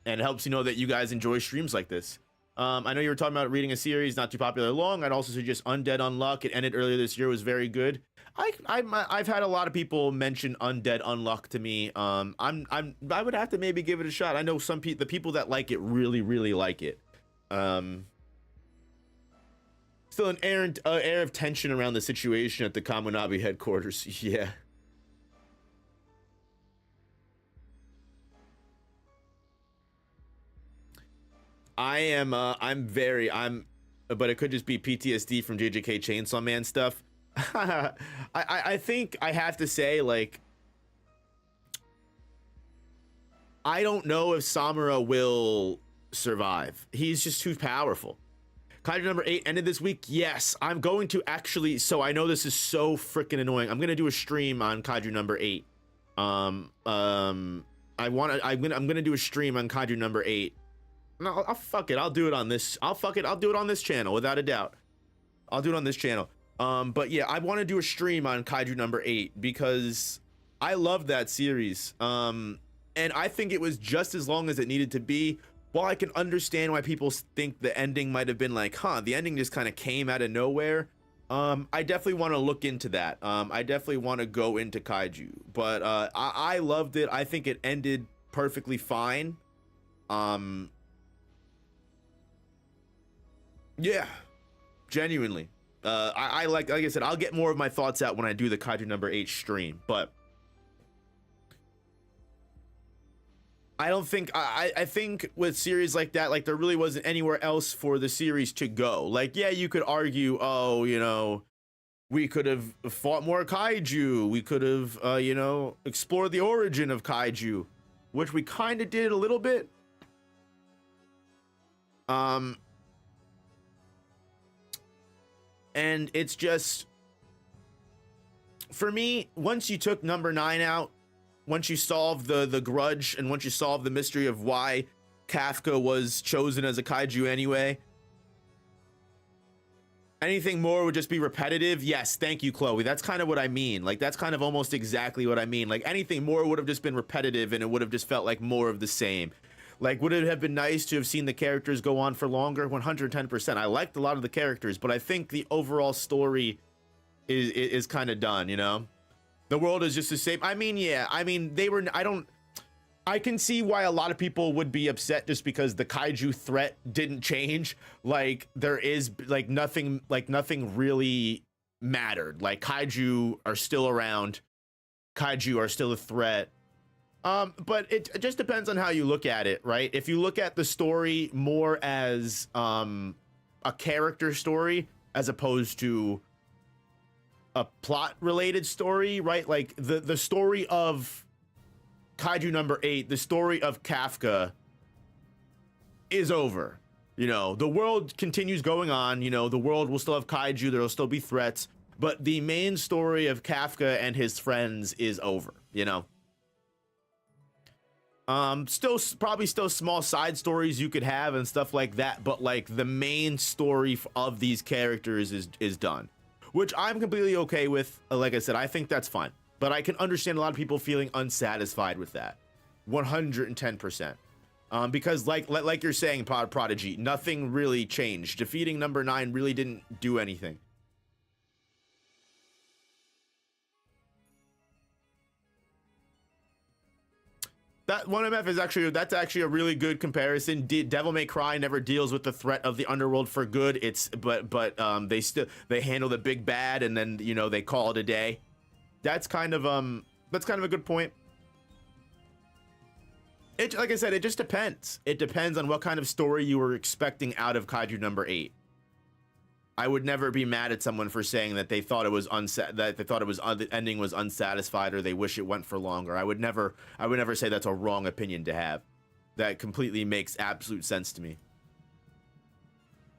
it helps you know that you guys enjoy streams like this. I know you were talking about reading a series not too popular long. I'd also suggest Undead Unluck. It ended earlier this year, was very good. I've had a lot of people mention Undead Unluck to me. I would have to maybe give it a shot. I know the people that like it really like it. Still an air of tension around the situation at the Kamunabi headquarters. Yeah. But it could just be PTSD from JJK Chainsaw Man stuff. I think I have to say, like, I don't know if Samura will survive. He's just too powerful. Kaiju number 8 ended this week. Yes, I'm going to actually, so I know this is so freaking annoying. I'm gonna do a stream on Kaiju number 8. I'm gonna do a stream on Kaiju number 8. No, I'll fuck it. I'll do it on this. I'll do it on this channel without a doubt. I'll do it on this channel. But yeah, I want to do a stream on Kaiju number 8 because I love that series. And I think it was just as long as it needed to be. While I can understand why people think the ending might have been like, the ending just kind of came out of nowhere. I definitely want to look into that. I definitely want to go into Kaiju, but I loved it. I think it ended perfectly fine. Yeah, genuinely. I like I said, I'll get more of my thoughts out when I do the Kaiju number 8 stream, but I don't think I think with series like that, like, there really wasn't anywhere else for the series to go. Like, yeah, you could argue, oh, we could have fought more kaiju, we could have explored the origin of kaiju, which we kind of did a little bit. And it's just, for me, once you took number 9 out, once you solved the grudge, and once you solved the mystery of why Kafka was chosen as a kaiju anyway, anything more would just be repetitive. Yes, thank you, Chloe. That's kind of what I mean. Like, that's kind of almost exactly what I mean. Like, anything more would have just been repetitive, and it would have just felt like more of the same. Like, would it have been nice to have seen the characters go on for longer? 110%. I liked a lot of the characters, but I think the overall story is kind of done, The world is just the same. I mean, yeah. I mean, I can see why a lot of people would be upset just because the kaiju threat didn't change. Like, there is, like, nothing really mattered. Like, kaiju are still around. Kaiju are still a threat. But it just depends on how you look at it, right? If you look at the story more as a character story as opposed to a plot related story, right? Like, the story of Kaiju number 8, the story of Kafka is over. The world continues going on. The world will still have kaiju, there will still be threats, but the main story of Kafka and his friends is over, probably still small side stories you could have and stuff like that, but like the main story of these characters is done. which I'm completely okay with. Like I said, I think that's fine, but I can understand a lot of people feeling unsatisfied with that. 110%. Because like you're saying, Prodigy, nothing really changed. Defeating number 9 really didn't do anything. That 1MF is that's actually a really good comparison. Devil May Cry never deals with the threat of the underworld for good. But they handle the big bad and then, you know, they call it a day. That's kind of a good point. Like I said, it just depends. It depends on what kind of story you were expecting out of Kaiju number 8. I would never be mad at someone for saying that they thought it was the ending was unsatisfied, or they wish it went for longer. I would never say that's a wrong opinion to have. That completely makes absolute sense to me.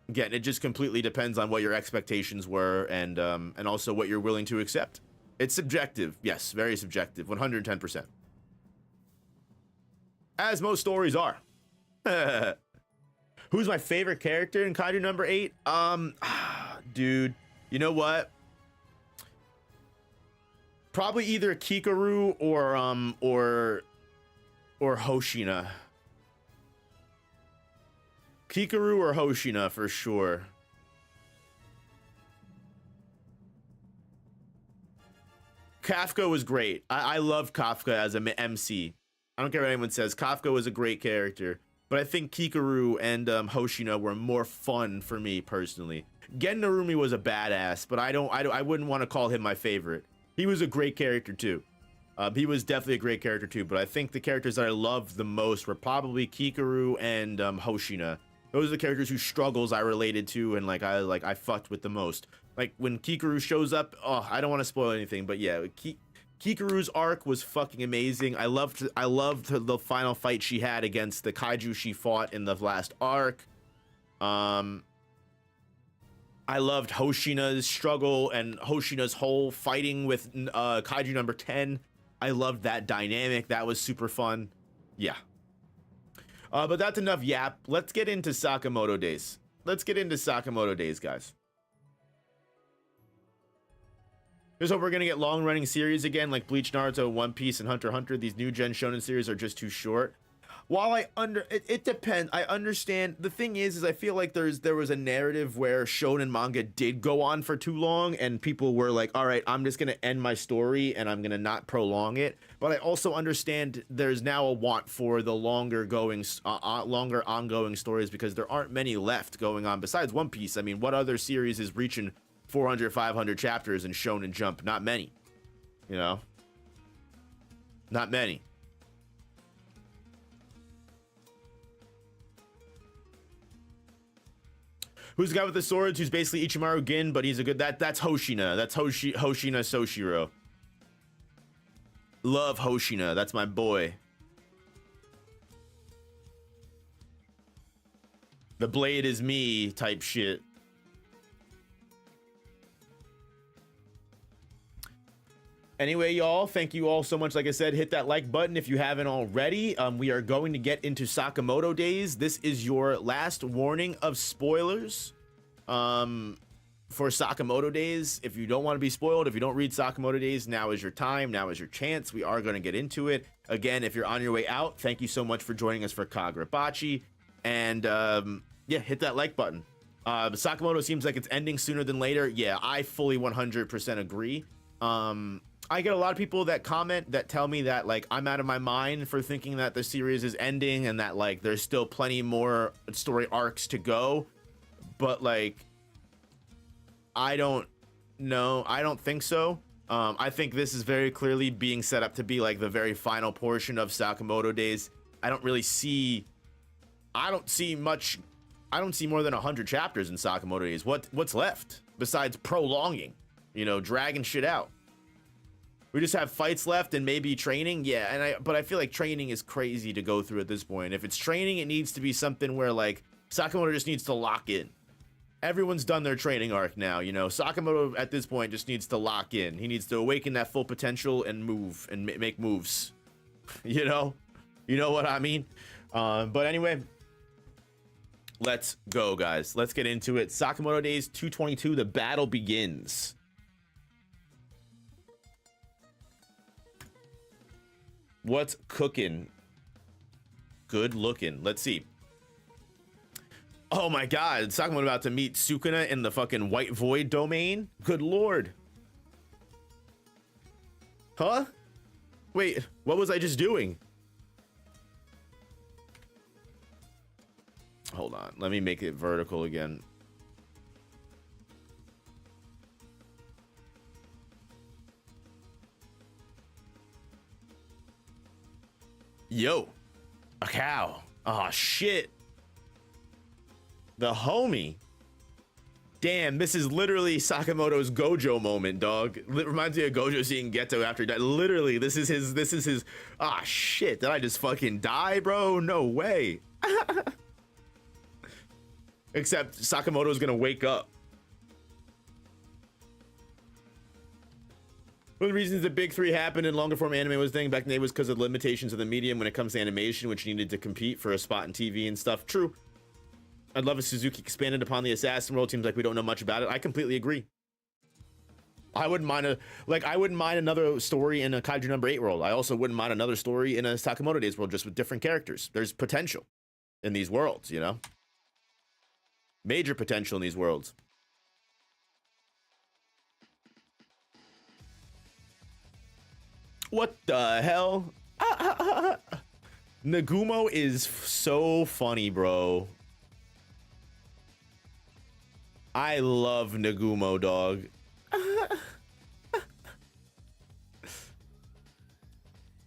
Again, it just completely depends on what your expectations were, and also what you're willing to accept. It's subjective, yes, very subjective, 110%. As most stories are. Who's my favorite character in Kaiju number 8? Dude, you know what? Probably either Kikaru or Hoshina. Kikaru or Hoshina for sure. Kafka was great. I love Kafka as an MC. I don't care what anyone says. Kafka was a great character. But I think Kikaru and Hoshina were more fun for me personally. Gen Narumi was a badass, but I wouldn't want to call him my favorite. He was a great character too. He was definitely a great character too, but I think the characters that I loved the most were probably Kikaru and Hoshina. Those are the characters whose struggles I related to and I fucked with the most. Like when Kikaru shows up, oh, I don't want to spoil anything, but yeah, Kikaru's arc was fucking amazing. I loved the final fight she had against the kaiju she fought in the last arc. I loved Hoshina's struggle and Hoshina's whole fighting with kaiju number 10. I loved that dynamic. That was super fun. Yeah. But that's enough yap. Let's get into Sakamoto Days. Guys. Here's hope we're gonna get long-running series again, like Bleach, Naruto, One Piece, and Hunter x Hunter. These new gen shonen series are just too short. While it depends. I understand. The thing is I feel like there was a narrative where shonen manga did go on for too long, and people were like, all right, I'm just gonna end my story and I'm gonna not prolong it. But I also understand there's now a want for the longer ongoing stories, because there aren't many left going on besides One Piece. I mean, what other series is reaching 400, 500 chapters in Shonen Jump? Not many, you know? Not many. Who's the guy with the swords who's basically Ichimaru Gin, but he's a good... That's Hoshina. That's Hoshina Soshiro. Love Hoshina. That's my boy. The blade is me type shit. Anyway, y'all, thank you all so much. Like I said, hit that like button if you haven't already. We are going to get into Sakamoto Days. This is your last warning of spoilers for Sakamoto Days. If you don't want to be spoiled, if you don't read Sakamoto Days, now is your time. Now is your chance. We are going to get into it. Again, if you're on your way out, thank you so much for joining us for Kagurabachi. And yeah, hit that like button. Sakamoto seems like it's ending sooner than later. Yeah, I fully 100% agree. I get a lot of people that comment that tell me that like I'm out of my mind for thinking that the series is ending and that like there's still plenty more story arcs to go, but like I don't know. I don't think so. I think this is very clearly being set up to be like the very final portion of Sakamoto Days. I don't see more than 100 chapters in Sakamoto Days. What's left besides prolonging, you know, dragging shit out? We just have fights left and maybe training. Yeah, but I feel like training is crazy to go through at this point. If it's training, it needs to be something where like Sakamoto just needs to lock in. Everyone's done their training arc now, you know. Sakamoto at this point just needs to lock in. He needs to awaken that full potential and move and make moves. You know what I mean? But anyway, let's go, guys. Let's get into it. Sakamoto Days 222, the battle begins. What's cooking? Good looking. Let's see. Oh my god, Sakamoto about to meet Sukuna in the fucking White Void domain? Good lord. Huh? Wait, what was I just doing? Hold on, let me make it vertical again. Yo, a cow. Oh shit. The homie. Damn, this is literally Sakamoto's Gojo moment, dog. It reminds me of Gojo seeing Geto after he died. Literally, this is his. Ah, shit. Did I just fucking die, bro? No way. Except Sakamoto's gonna wake up. One of the reasons the big three happened in longer form anime was thing back in the day was because of the limitations of the medium when it comes to animation, which needed to compete for a spot in TV and stuff. True. I'd love if Suzuki expanded upon the assassin world. Seems like we don't know much about it. I completely agree. I wouldn't mind another story in a Kaiju number 8 world. I also wouldn't mind another story in a Sakamoto Days world, just with different characters. There's potential in these worlds, you know? Major potential in these worlds. What the hell? Nagumo is so funny, bro. I love Nagumo, dog.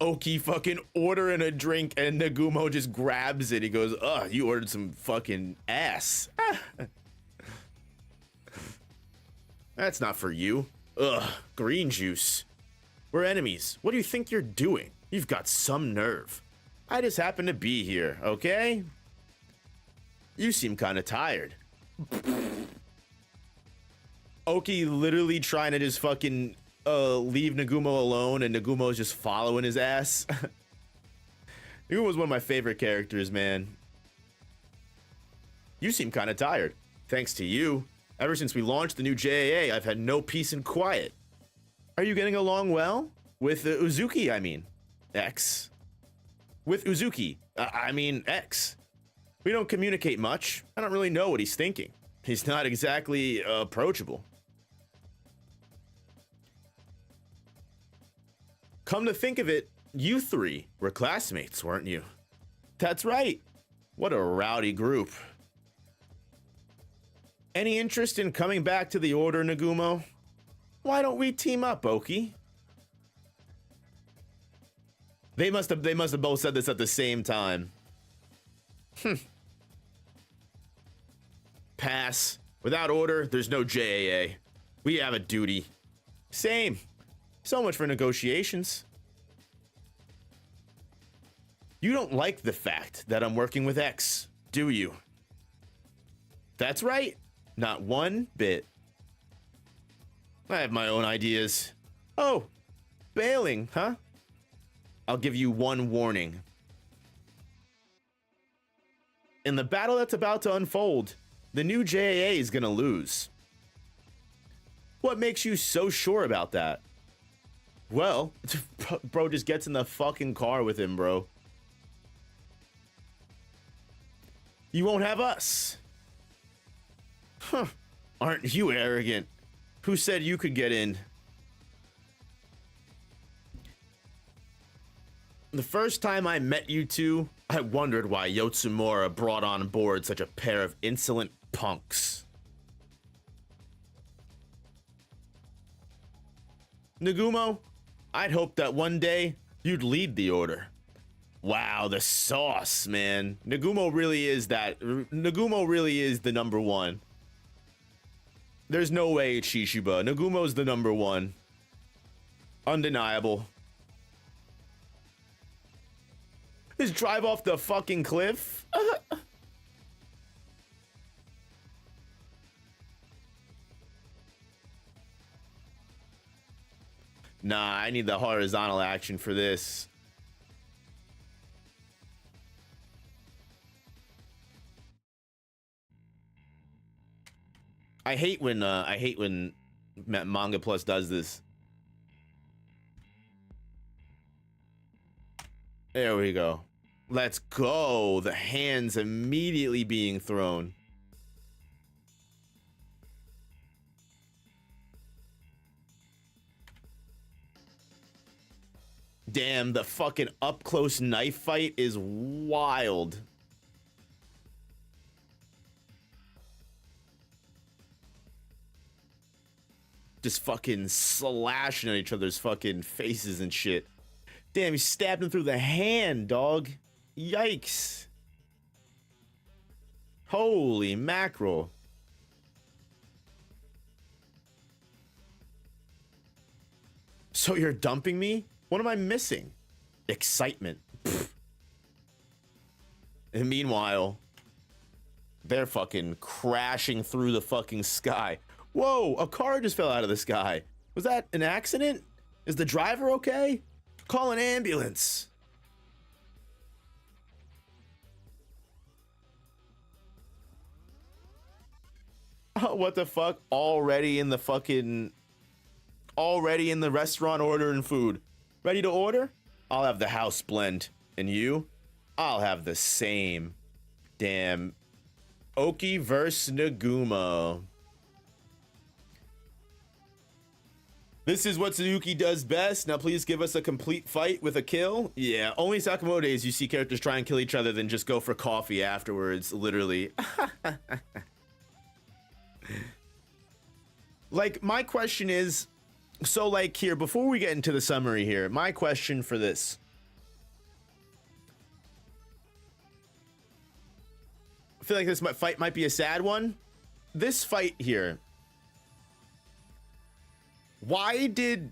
Oki fucking ordering a drink and Nagumo just grabs it. He goes, "Oh, you ordered some fucking ass." That's not for you. Ugh, green juice. We're enemies. What do you think you're doing? You've got some nerve. I just happen to be here, okay? You seem kind of tired. Oki literally trying to just fucking leave Nagumo alone, and Nagumo's just following his ass. Nagumo's one of my favorite characters, man. You seem kind of tired. Thanks to you. Ever since we launched the new JAA, I've had no peace and quiet. Are you getting along well? With Uzuki, I mean. X. With Uzuki, I mean X. We don't communicate much. I don't really know what he's thinking. He's not exactly approachable. Come to think of it, you three were classmates, weren't you? That's right. What a rowdy group. Any interest in coming back to the Order, Nagumo? Why don't we team up, Oki? They must have both said this at the same time. Pass. Without Order, there's no JAA. We have a duty. Same. So much for negotiations. You don't like the fact that I'm working with X, do you? That's right. Not one bit. I have my own ideas. Oh, bailing, huh? I'll give you one warning. In the battle that's about to unfold, the new JAA is gonna lose. What makes you so sure about that? Well, bro just gets in the fucking car with him, bro. You won't have us. Huh. Aren't you arrogant? Who said you could get in? The first time I met you two, I wondered why Yotsumura brought on board such a pair of insolent punks. Nagumo, I'd hoped that one day you'd lead the Order. Wow, the sauce, man. Nagumo really is the number one. There's no way it's Shishiba. Nagumo's the number one. Undeniable. Just drive off the fucking cliff. Nah, I need the horizontal action for this. I hate when Manga Plus does this. There we go. Let's go. The hands immediately being thrown. Damn, the fucking up close knife fight is wild. Just fucking slashing at each other's fucking faces and shit. Damn, he stabbed him through the hand, dog. Yikes. Holy mackerel. So you're dumping me? What am I missing? Excitement. Pfft. And meanwhile, they're fucking crashing through the fucking sky. Whoa, a car just fell out of the sky. Was that an accident? Is the driver okay? Call an ambulance. Oh, what the fuck? Already in the restaurant ordering food. Ready to order? I'll have the house blend. And you? I'll have the same. Damn. Oki versus Nagumo. This is what Suzuki does best. Now please give us a complete fight with a kill. Yeah, only Sakamoto days you see characters try and kill each other then just go for coffee afterwards, literally. Like, my question is, so like here, before we get into the summary here, my question for this. I feel like this fight might be a sad one. This fight here. Why did...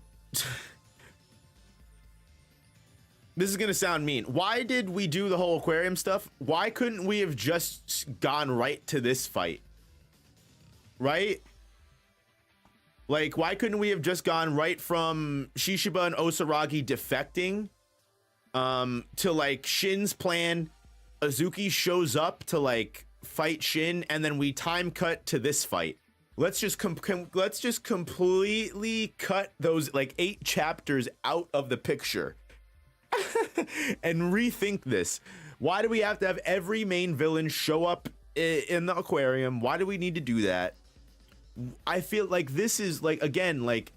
This is gonna sound mean. Why did we do the whole aquarium stuff? Why couldn't we have just gone right to this fight? Right? Like, why couldn't we have just gone right from Shishiba and Osaragi defecting to like Shin's plan? Azuki shows up to like fight Shin, and then we time cut to this fight. Let's just completely cut those like 8 chapters out of the picture and rethink this. Why do we have to have every main villain show up in the aquarium? Why do we need to do that? I feel like this is like, again, like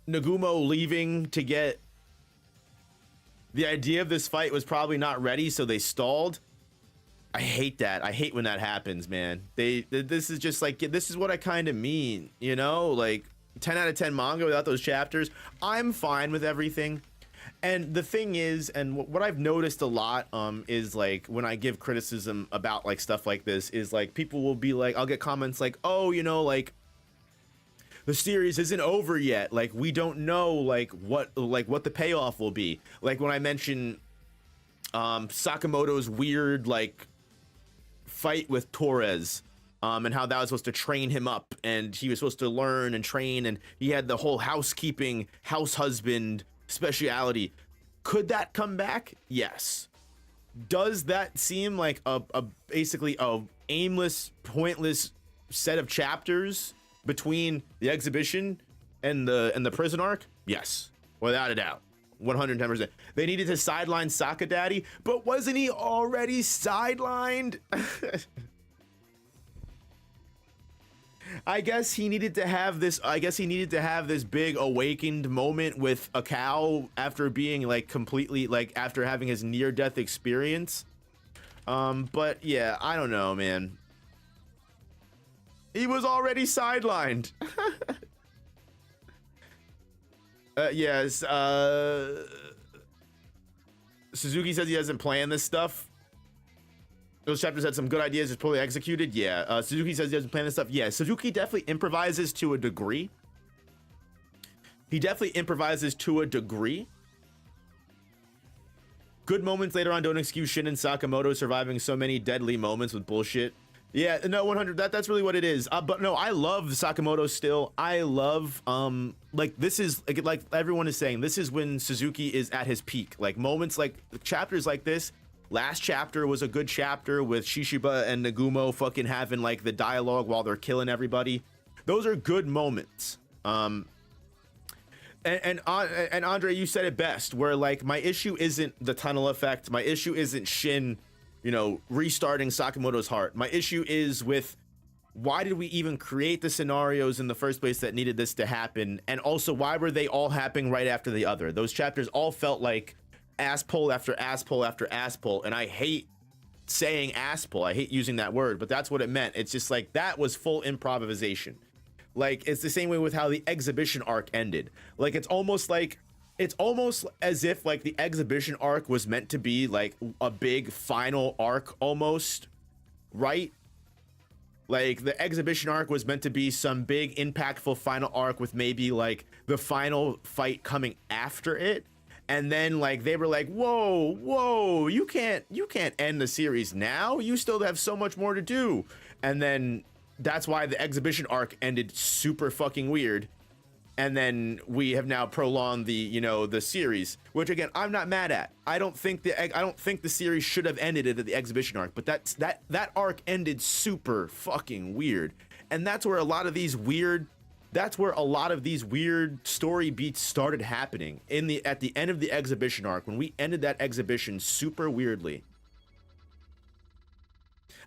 Nagumo leaving to get the idea of this fight was probably not ready, so they stalled. I hate that. I hate when that happens, man. This is just like, this is what I kind of mean, you know, like 10 out of 10 manga without those chapters. I'm fine with everything. And the thing is, and what I've noticed a lot is like when I give criticism about like stuff like this is like people will be like, I'll get comments like, oh, you know, like the series isn't over yet. Like we don't know like what the payoff will be. Like when I mention Sakamoto's weird like fight with Torres and how that was supposed to train him up and he was supposed to learn and train and he had the whole housekeeping house husband speciality. Could that come back? Yes. Does that seem like a basically a aimless, pointless set of chapters between the exhibition and the prison arc? Yes, without a doubt. 110%. They needed to sideline Saka Daddy, but wasn't he already sidelined? I guess he needed to have this. I guess he needed to have this big awakened moment with a cow after being like completely like after having his near-death experience. But yeah, I don't know, man. He was already sidelined. Yes. Suzuki says he doesn't plan this stuff. Those chapters had some good ideas, just poorly executed. Yeah. Suzuki says he doesn't plan this stuff. Yeah. Suzuki definitely improvises to a degree. He definitely improvises to a degree. Good moments later on don't excuse Shin and Sakamoto surviving so many deadly moments with bullshit. Yeah, no, 100. That's really what it is. But no, I love Sakamoto still. I love like this is like everyone is saying, this is when Suzuki is at his peak. Like moments like chapters like this. Last chapter was a good chapter with Shishiba and Nagumo fucking having like the dialogue while they're killing everybody. Those are good moments. And Andre, you said it best, where like my issue isn't the tunnel effect, my issue isn't Shin, you know, restarting Sakamoto's heart. My issue is with why did we even create the scenarios in the first place that needed this to happen, and also why were they all happening right after the other? Those chapters all felt like ass pull after ass pull after ass pull, and I hate saying ass pull, I hate using that word, but that's what it meant. It's just like that was full improvisation. Like, it's the same way with how the exhibition arc ended. Like, it's almost as if like the exhibition arc was meant to be like a big final arc almost, right? Like, the exhibition arc was meant to be some big impactful final arc with maybe like the final fight coming after it. And then like they were like, whoa, you can't end the series now. You still have so much more to do. And then that's why the exhibition arc ended super fucking weird. And then we have now prolonged the, you know, the series, which again, I'm not mad at. I don't think the series should have ended at the exhibition arc, but that arc ended super fucking weird. And that's where a lot of these weird story beats started happening at the end of the exhibition arc, when we ended that exhibition super weirdly.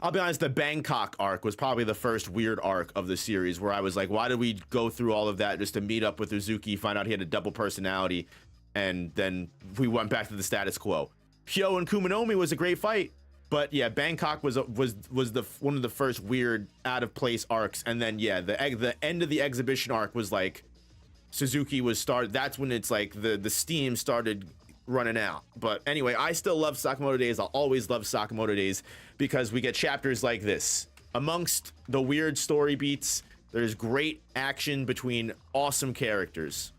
I'll be honest, the Bangkok arc was probably the first weird arc of the series where I was like, why did we go through all of that just to meet up with Uzuki, find out he had a double personality, and then we went back to the status quo. Hyo and Kumanomi was a great fight, but yeah, Bangkok was one of the first weird out of place arcs, and then yeah, the end of the exhibition arc was like Suzuki that's when it's like the steam started running out. But anyway, I still love Sakamoto Days. I'll always love Sakamoto Days because we get chapters like this. Amongst the weird story beats, there's great action between awesome characters.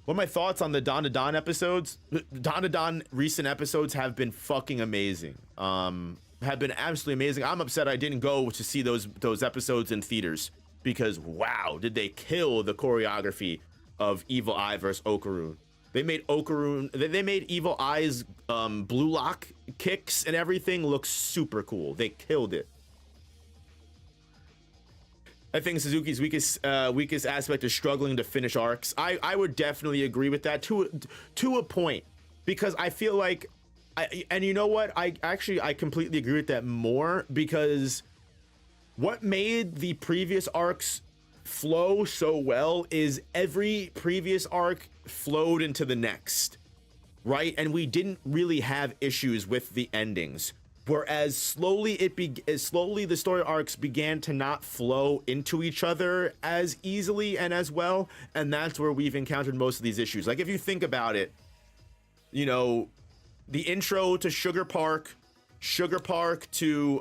What are my thoughts on the Don episodes? Don recent episodes have been fucking amazing. Have been absolutely amazing. I'm upset I didn't go to see those episodes in theaters because wow, did they kill the choreography of Evil Eye versus Okarun. They made Evil Eye's blue lock kicks and everything look super cool. They killed it. I think Suzuki's weakest aspect is struggling to finish arcs. I would definitely agree with that to a point, because I feel like and you know what? I completely agree with that more, because what made the previous arcs flow so well is every previous arc flowed into the next, right? And we didn't really have issues with the endings. Whereas slowly the story arcs began to not flow into each other as easily and as well, and that's where we've encountered most of these issues. Like, if you think about it, you know, the intro to Sugar Park to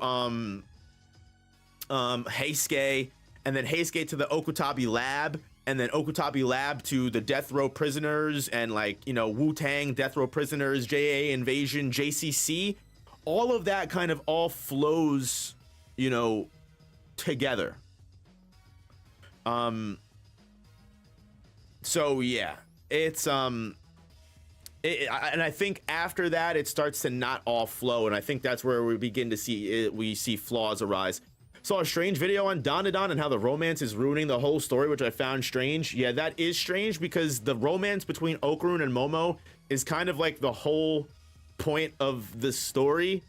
Heisuke, and then Heisuke to the Okutabi Lab, and then Okutabi Lab to the Death Row Prisoners, and like, you know, Wu-Tang, Death Row Prisoners, JA Invasion, JCC, all of that kind of all flows, you know, together. So yeah, it's and I think after that it starts to not all flow, and I think that's where we begin to see flaws arise. Saw a strange video on Dandadan and how the romance is ruining the whole story, which I found strange. Yeah, that is strange, because the romance between Okarun and Momo is kind of like the whole point of the story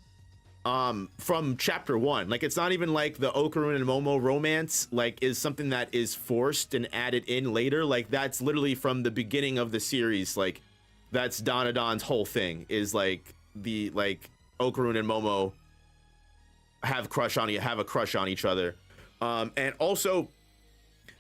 from chapter 1. Like, it's not even like the Okarun and Momo romance like is something that is forced and added in later. Like, that's literally from the beginning of the series. Like, that's Dandadan's whole thing, is like the Okarun and Momo have a crush on each other, and also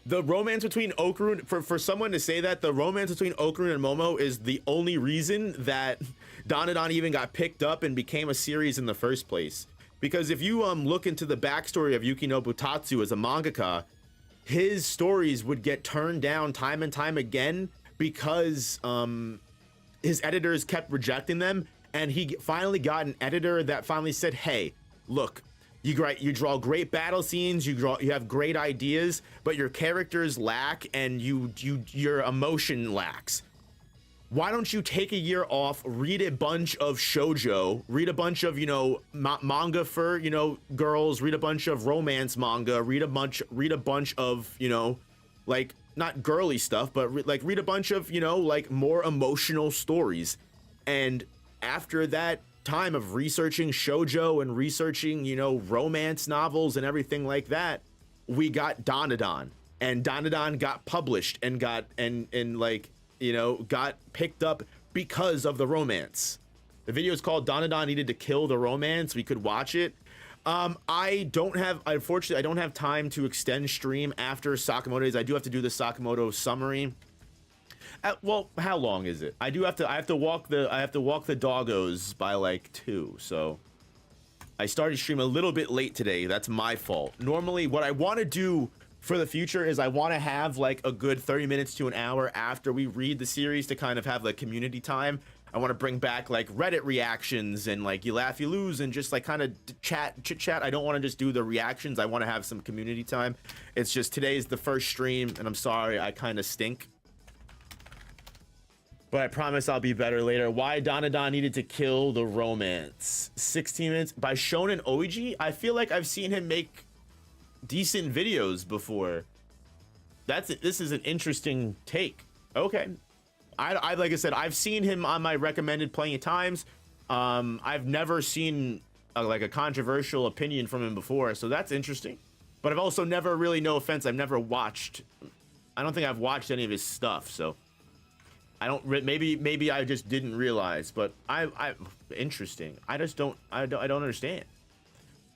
the romance between Okarun, for someone to say that the romance between Okarun and Momo is the only reason that Dandadan even got picked up and became a series in the first place. Because if you look into the backstory of Yukino Butatsu as a mangaka, his stories would get turned down time and time again because his editors kept rejecting them, and he finally got an editor that finally said, hey, look, you draw great battle scenes, you have great ideas, but your characters lack, and your emotion lacks. Why don't you take a year off, read a bunch of shoujo, read a bunch of, you know, manga for, you know, girls, read a bunch of romance manga, read a bunch of, you know, like not girly stuff, but like read a bunch of, you know, like more emotional stories. And after that time of researching shoujo and researching, you know, romance novels and everything like that, we got Dandadan, and Dandadan got published and got and like, you know, got picked up because of the romance. The video is called Dandadan Needed to Kill the Romance. We could watch it. Unfortunately, I don't have time to extend stream after Sakamoto Days. I do have to do the Sakamoto summary. Well, how long is it? I have to walk the doggos by like 2, so I started stream a little bit late today. That's my fault. Normally, what I want to do for the future is I want to have like a good 30 minutes to an hour after we read the series to kind of have like community time. I want to bring back like Reddit reactions and like you laugh, you lose, and just like kind of chit chat. I don't want to just do the reactions. I want to have some community time. It's just today's the first stream, and I'm sorry, I kind of stink. But I promise I'll be better later. Why Dandadan Needed to Kill the Romance. 16 minutes by Shonen Oiji. I feel like I've seen him make decent videos before. This is an interesting take. Okay. I like I said, I've seen him on my recommended plenty of times. I've never seen like a controversial opinion from him before, so that's interesting. But I've also never really, no offense, I've never watched. I don't think I've watched any of his stuff, so I don't. Maybe I just didn't realize. But I interesting. I don't understand.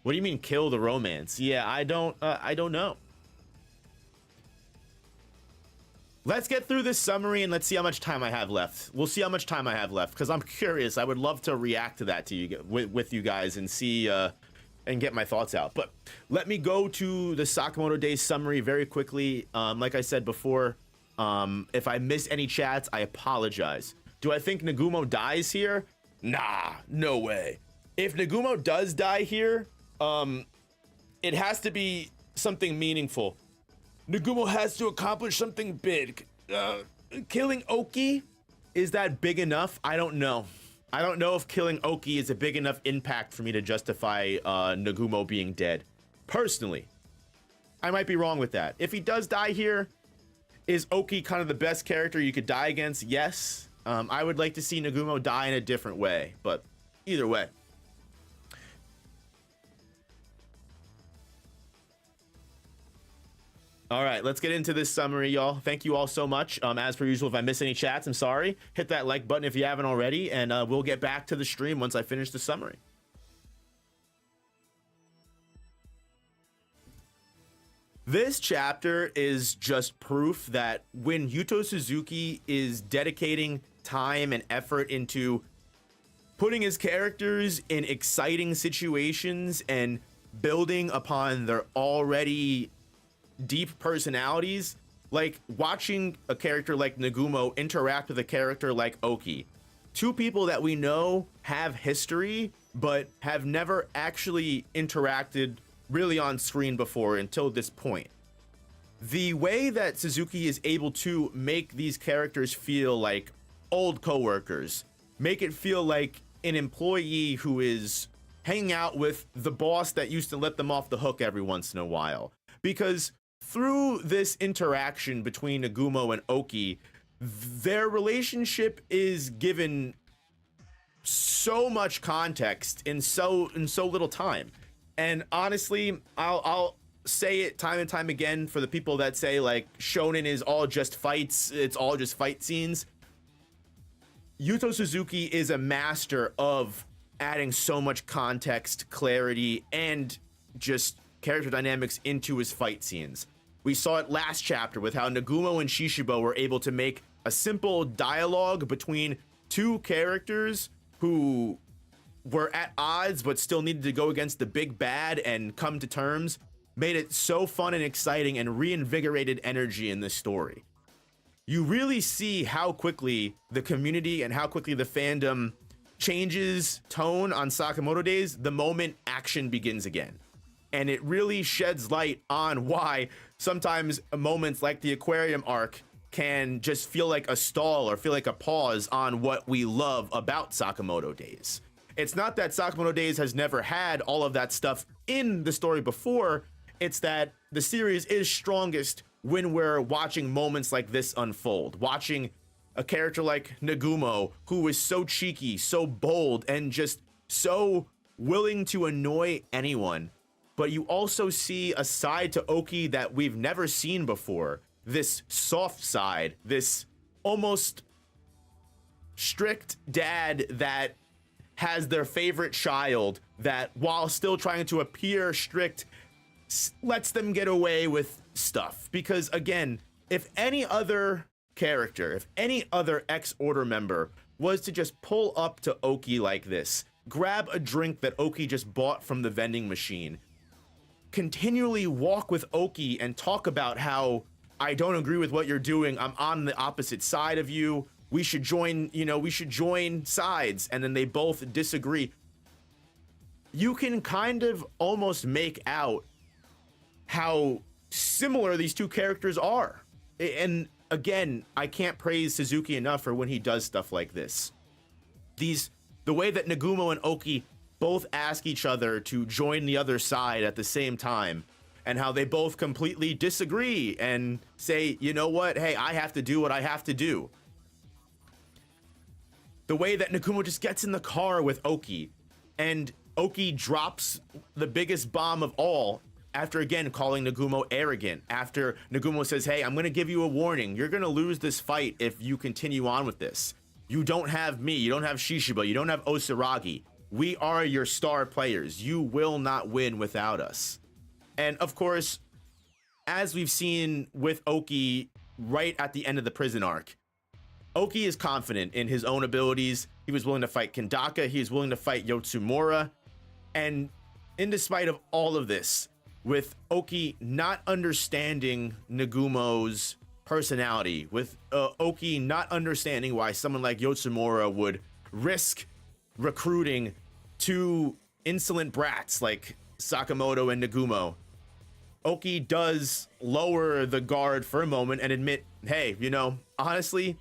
What do you mean kill the romance? Yeah, I don't know. Let's get through this summary and let's see how much time I have left. We'll see how much time I have left because I'm curious. I would love to react to that to you with you guys and see and get my thoughts out. But let me go to the Sakamoto Days summary very quickly. Like I said before, if I miss any chats, I apologize. Do I think Nagumo dies here? Nah, no way. If Nagumo does die here, it has to be something meaningful. Nagumo has to accomplish something big. Killing Oki, is that big enough? I don't know. I don't know if killing Oki is a big enough impact for me to justify Nagumo being dead. Personally, I might be wrong with that. If he does die here, is Oki kind of the best character you could die against? Yes. I would like to see Nagumo die in a different way, but either way. All right, let's get into this summary, y'all. Thank you all so much. As per usual, if I miss any chats, I'm sorry. Hit that like button if you haven't already, and we'll get back to the stream once I finish the summary. This chapter is just proof that when Yuto Suzuki is dedicating time and effort into putting his characters in exciting situations and building upon their already deep personalities, like watching a character like Nagumo interact with a character like Oki, two people that we know have history but have never actually interacted really on screen before until this point. The way that Suzuki is able to make these characters feel like old coworkers, make it feel like an employee who is hanging out with the boss that used to let them off the hook every once in a while, because through this interaction between Nagumo and Oki, their relationship is given so much context in so little time. And honestly, I'll say it time and time again for the people that say like shonen is all just fights, it's all just fight scenes. Yuto Suzuki is a master of adding so much context, clarity, and just character dynamics into his fight scenes. We saw it last chapter with how Nagumo and Shishibo were able to make a simple dialogue between two characters who were at odds but still needed to go against the big bad and come to terms, made it so fun and exciting and reinvigorated energy in this story. You really see how quickly the community and how quickly the fandom changes tone on Sakamoto Days the moment action begins again. And it really sheds light on why sometimes moments like the aquarium arc can just feel like a stall or feel like a pause on what we love about Sakamoto Days. It's not that Sakamoto Days has never had all of that stuff in the story before. It's that the series is strongest when we're watching moments like this unfold, watching a character like Nagumo, who is so cheeky, so bold, and just so willing to annoy anyone. But you also see a side to Oki that we've never seen before. This soft side, this almost strict dad that has their favorite child that, while still trying to appear strict, lets them get away with stuff. Because again, if any other character, if any other X-Order member was to just pull up to Oki like this, grab a drink that Oki just bought from the vending machine, continually walk with Oki and talk about how, I don't agree with what you're doing, I'm on the opposite side of you, we should join, we should join sides, and then they both disagree, you can kind of almost make out how similar these two characters are. And again, I can't praise Suzuki enough for when he does stuff like this. The way that Nagumo and Oki both ask each other to join the other side at the same time, and how they both completely disagree and say, you know what, hey, I have to do what I have to do. The way that Nagumo just gets in the car with Oki, and Oki drops the biggest bomb of all, after again calling Nagumo arrogant, after Nagumo says, hey, I'm gonna give you a warning, you're gonna lose this fight if you continue on with this. You don't have me, you don't have Shishiba, you don't have Osaragi. We are your star players. You will not win without us. And of course, as we've seen with Oki right at the end of the prison arc, Oki is confident in his own abilities. He was willing to fight Kendaka, he was willing to fight Yotsumura. And in despite of all of this, with Oki not understanding Nagumo's personality, with Oki not understanding why someone like Yotsumura would risk recruiting two insolent brats like Sakamoto and Nagumo, Oki does lower the guard for a moment and admit, hey, honestly,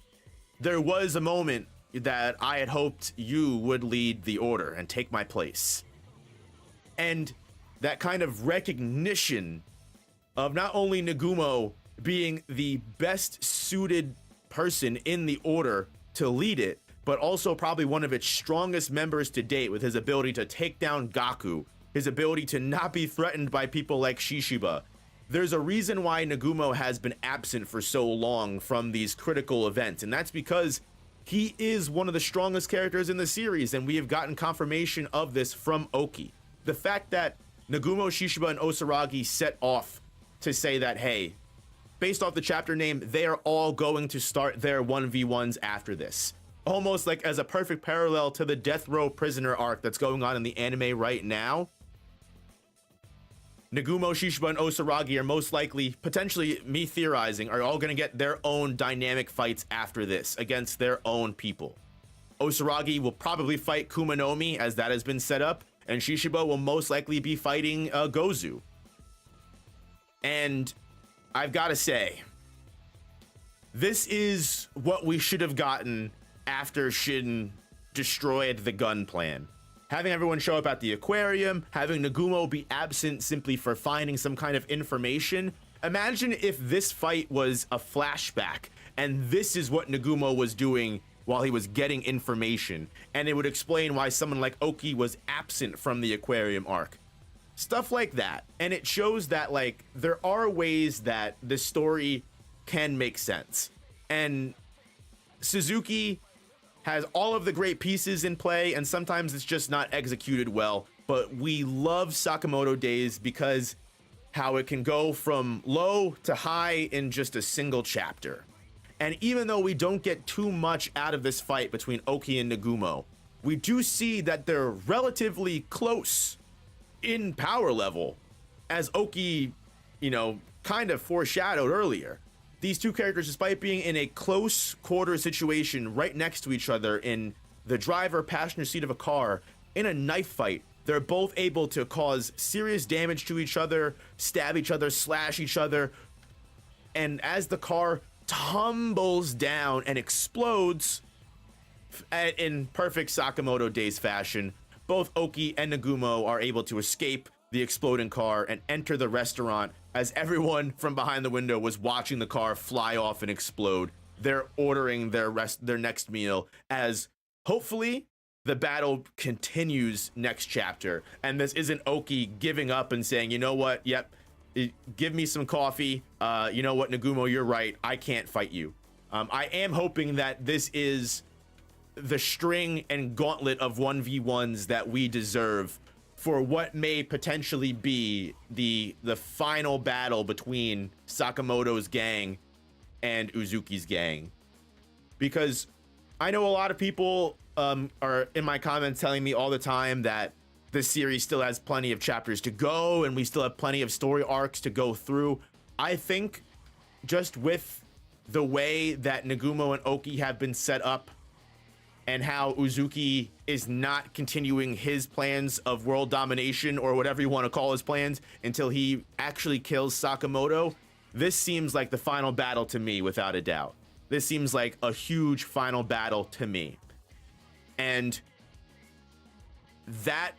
there was a moment that I had hoped you would lead the order and take my place. And that kind of recognition of not only Nagumo being the best suited person in the order to lead it, but also probably one of its strongest members to date, with his ability to take down Gaku, his ability to not be threatened by people like Shishiba. There's a reason why Nagumo has been absent for so long from these critical events, and that's because he is one of the strongest characters in the series, and we have gotten confirmation of this from Oki. The fact that Nagumo, Shishiba, and Osaragi set off to say that, hey, based off the chapter name, they are all going to start their 1v1s after this. Almost like as a perfect parallel to the death row prisoner arc that's going on in the anime right now. Nagumo, Shishiba, and Osaragi are most likely, potentially me theorizing, are all going to get their own dynamic fights after this against their own people. Osaragi will probably fight Kumanomi, as that has been set up, and Shishiba will most likely be fighting Gozu. And I've got to say, this is what we should have gotten after Shin destroyed the gun plan. Having everyone show up at the aquarium, having Nagumo be absent simply for finding some kind of information. Imagine if this fight was a flashback and this is what Nagumo was doing while he was getting information, and it would explain why someone like Oki was absent from the aquarium arc. Stuff like that. And it shows that, like, there are ways that the story can make sense. And Suzuki has all of the great pieces in play, and sometimes it's just not executed well. But we love Sakamoto Days because how it can go from low to high in just a single chapter. And even though we don't get too much out of this fight between Oki and Nagumo, we do see that they're relatively close in power level, as Oki, kind of foreshadowed earlier. These two characters, despite being in a close quarter situation right next to each other in the driver passenger seat of a car, in a knife fight, they're both able to cause serious damage to each other, stab each other, slash each other. And as the car tumbles down and explodes in perfect Sakamoto Days fashion, both Oki and Nagumo are able to escape the exploding car and enter the restaurant as everyone from behind the window was watching the car fly off and explode. They're ordering their next meal as hopefully the battle continues next chapter. And this isn't Oki giving up and saying, you know what? Yep. Give me some coffee. You know what, Nagumo, you're right. I can't fight you. I am hoping that this is the string and gauntlet of 1v1s that we deserve for what may potentially be the final battle between Sakamoto's gang and Uzuki's gang. Because I know a lot of people are in my comments telling me all the time that this series still has plenty of chapters to go and we still have plenty of story arcs to go through. I think just with the way that Nagumo and Oki have been set up and how Uzuki is not continuing his plans of world domination or whatever you want to call his plans until he actually kills Sakamoto, this seems like the final battle to me, without a doubt. This seems like a huge final battle to me. And that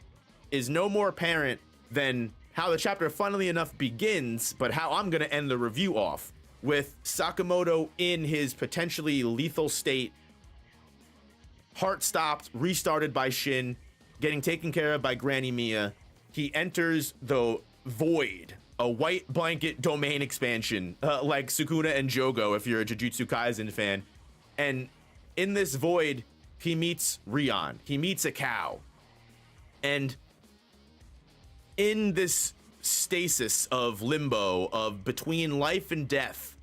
is no more apparent than how the chapter, funnily enough, begins, but how I'm going to end the review off with Sakamoto in his potentially lethal state, heart stopped, restarted by Shin, getting taken care of by Granny Mia. He enters the void, a white blanket domain expansion, like Sukuna and Jogo if you're a Jujutsu Kaisen fan. And in this void, he meets Rion. He meets a cow. And in this stasis of limbo, of between life and death,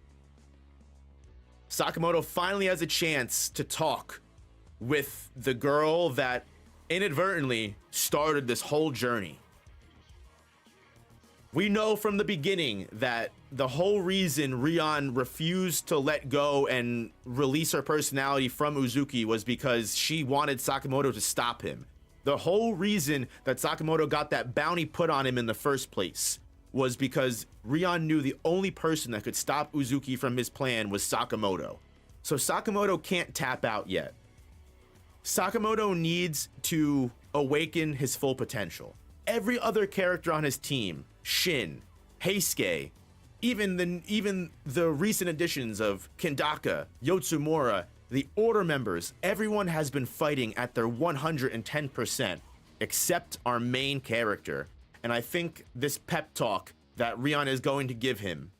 Sakamoto finally has a chance to talk with the girl that inadvertently started this whole journey. We know from the beginning that the whole reason Rion refused to let go and release her personality from Uzuki was because she wanted Sakamoto to stop him. The whole reason that Sakamoto got that bounty put on him in the first place was because Rion knew the only person that could stop Uzuki from his plan was Sakamoto. So Sakamoto can't tap out yet. Sakamoto needs to awaken his full potential. Every other character on his team, Shin, Heisuke, even the recent additions of Kendaka, Yotsumura, the Order members, everyone has been fighting at their 110%, except our main character. And I think this pep talk that Rion is going to give him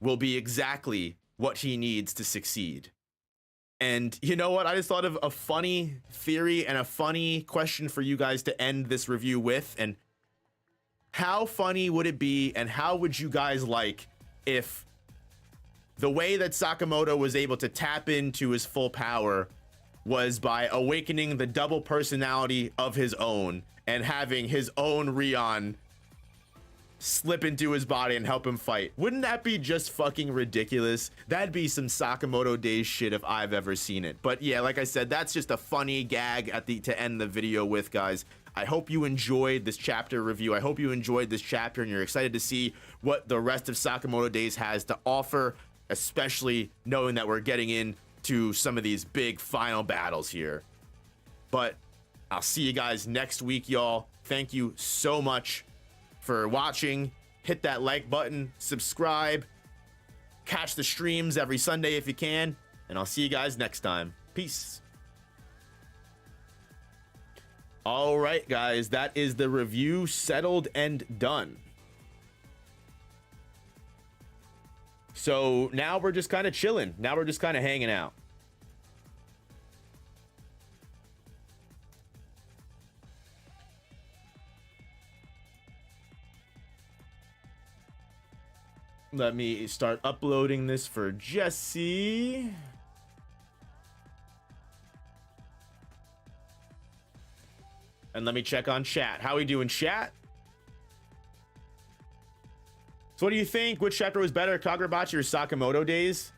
will be exactly what he needs to succeed. And you know what? I just thought of a funny theory and a funny question for you guys to end this review with. And how funny would it be, and how would you guys like if the way that Sakamoto was able to tap into his full power was by awakening the double personality of his own and having his own Rion slip into his body and help him fight? Wouldn't that be just fucking ridiculous? That'd be some Sakamoto Days shit if I've ever seen it. But yeah, like I said, that's just a funny gag to end the video with, guys. I hope you enjoyed this chapter review. I hope you enjoyed this chapter and you're excited to see what the rest of Sakamoto Days has to offer, especially knowing that we're getting into some of these big final battles here. But I'll see you guys next week, y'all. Thank you so much for watching. Hit that like button, subscribe, catch the streams every Sunday if you can, and I'll see you guys next time. Peace. All right, guys, that is the review settled and done. So now we're just kind of chilling. Now we're just kind of hanging out. Let me start uploading this for Jesse. And let me check on chat. How we doing, chat? So what do you think? Which chapter was better, Kagurabachi or Sakamoto Days?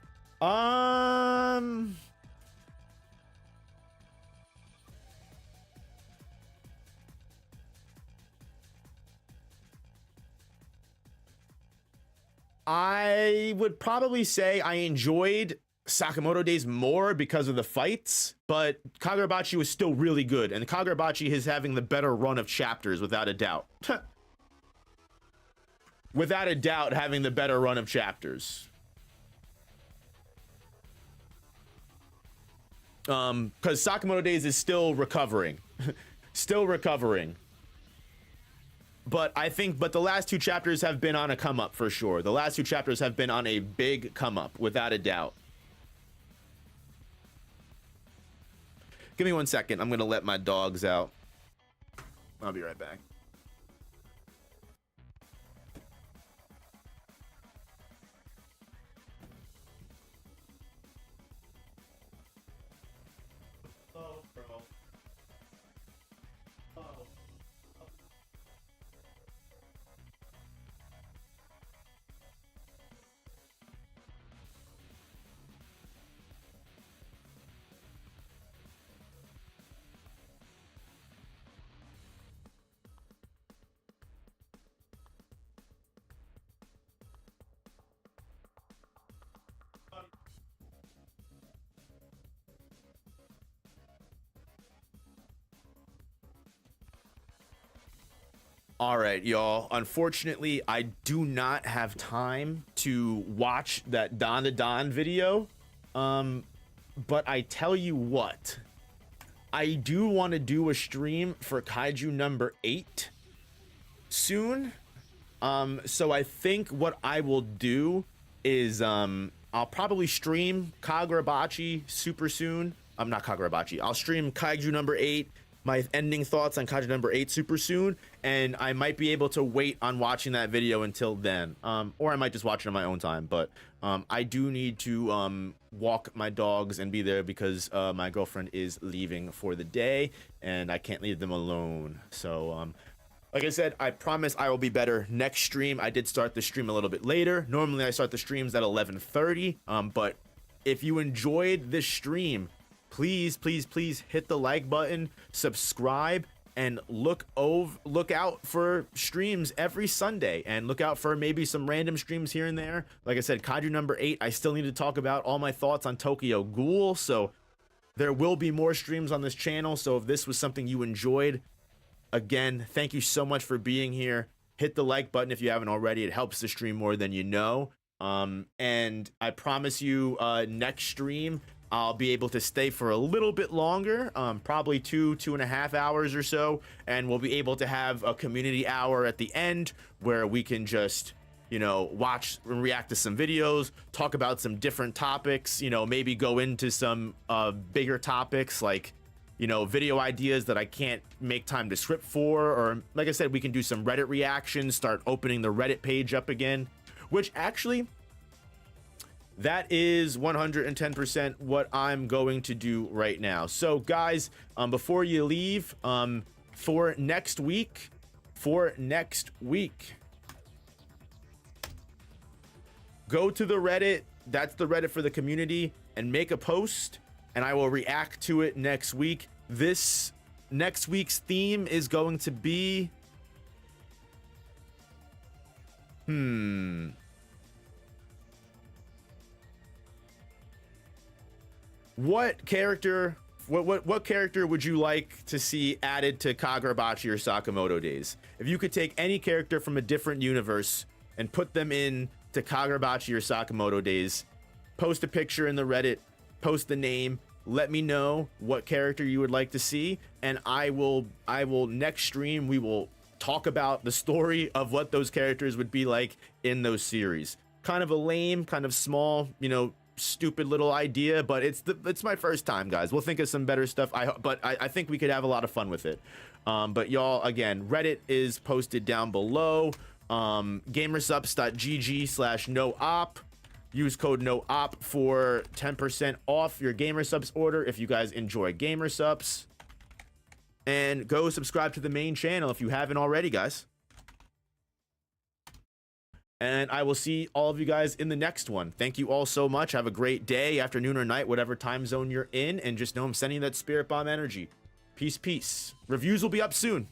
I would probably say I enjoyed Sakamoto Days more because of the fights, but Kagurabachi was still really good, and Kagurabachi is having the better run of chapters without a doubt. without a doubt having the better run of chapters. Because Sakamoto Days is still recovering. Still recovering. But I think, but the last 2 chapters have been on a come up for sure. The last 2 chapters have been on a big come up, without a doubt. Give me 1 second. I'm going to let my dogs out. I'll be right back. All right, y'all. Unfortunately, I do not have time to watch that Don to Don video. But I tell you what, I do want to do a stream for Kaiju number 8 soon. So I think what I will do is I'll probably stream Kagurabachi super soon. I'm not Kagurabachi. I'll stream Kaiju number 8, my ending thoughts on Kaiju number 8 super soon, and I might be able to wait on watching that video until then, or I might just watch it on my own time. But I do need to walk my dogs and be there because my girlfriend is leaving for the day and I can't leave them alone. So like I said, I promise I will be better next stream. I did start the stream a little bit later. Normally I start the streams at 11:30, but if you enjoyed this stream, please hit the like button, subscribe, and look out for streams every Sunday, and look out for maybe some random streams here and there. Like I said, Kaiju number 8, I still need to talk about all my thoughts on Tokyo Ghoul, so there will be more streams on this channel. So if this was something you enjoyed, again, thank you so much for being here. Hit the like button if you haven't already. It helps the stream more than you know. And I promise you, next stream I'll be able to stay for a little bit longer, probably 2.5 hours or so, and we'll be able to have a community hour at the end where we can just, you know, watch and react to some videos, talk about some different topics, you know, maybe go into some bigger topics like, you know, video ideas that I can't make time to script for, or like I said, we can do some Reddit reactions, start opening the Reddit page up again, which actually, that is 110% what I'm going to do right now. So guys, before you leave, for next week, go to the Reddit, that's the Reddit for the community, and make a post, and I will react to it next week. This next week's theme is going to be what character would you like to see added to Kagurabachi or Sakamoto Days? If you could take any character from a different universe and put them in to Kagurabachi or Sakamoto Days, post a picture in the Reddit, post the name, let me know what character you would like to see, and I will next stream we will talk about the story of what those characters would be like in those series. Kind of a lame, kind of small, you know, stupid little idea, but it's my first time, guys. We'll think of some better stuff. I think we could have a lot of fun with it. But y'all, again, Reddit is posted down below. Gamersupps.gg/noop. Use code NOOP for 10% off your Gamersupps order if you guys enjoy Gamersupps. And go subscribe to the main channel if you haven't already, guys. And I will see all of you guys in the next one. Thank you all so much. Have a great day, afternoon, or night, whatever time zone you're in. And just know I'm sending that spirit bomb energy. Peace, peace. Reviews will be up soon.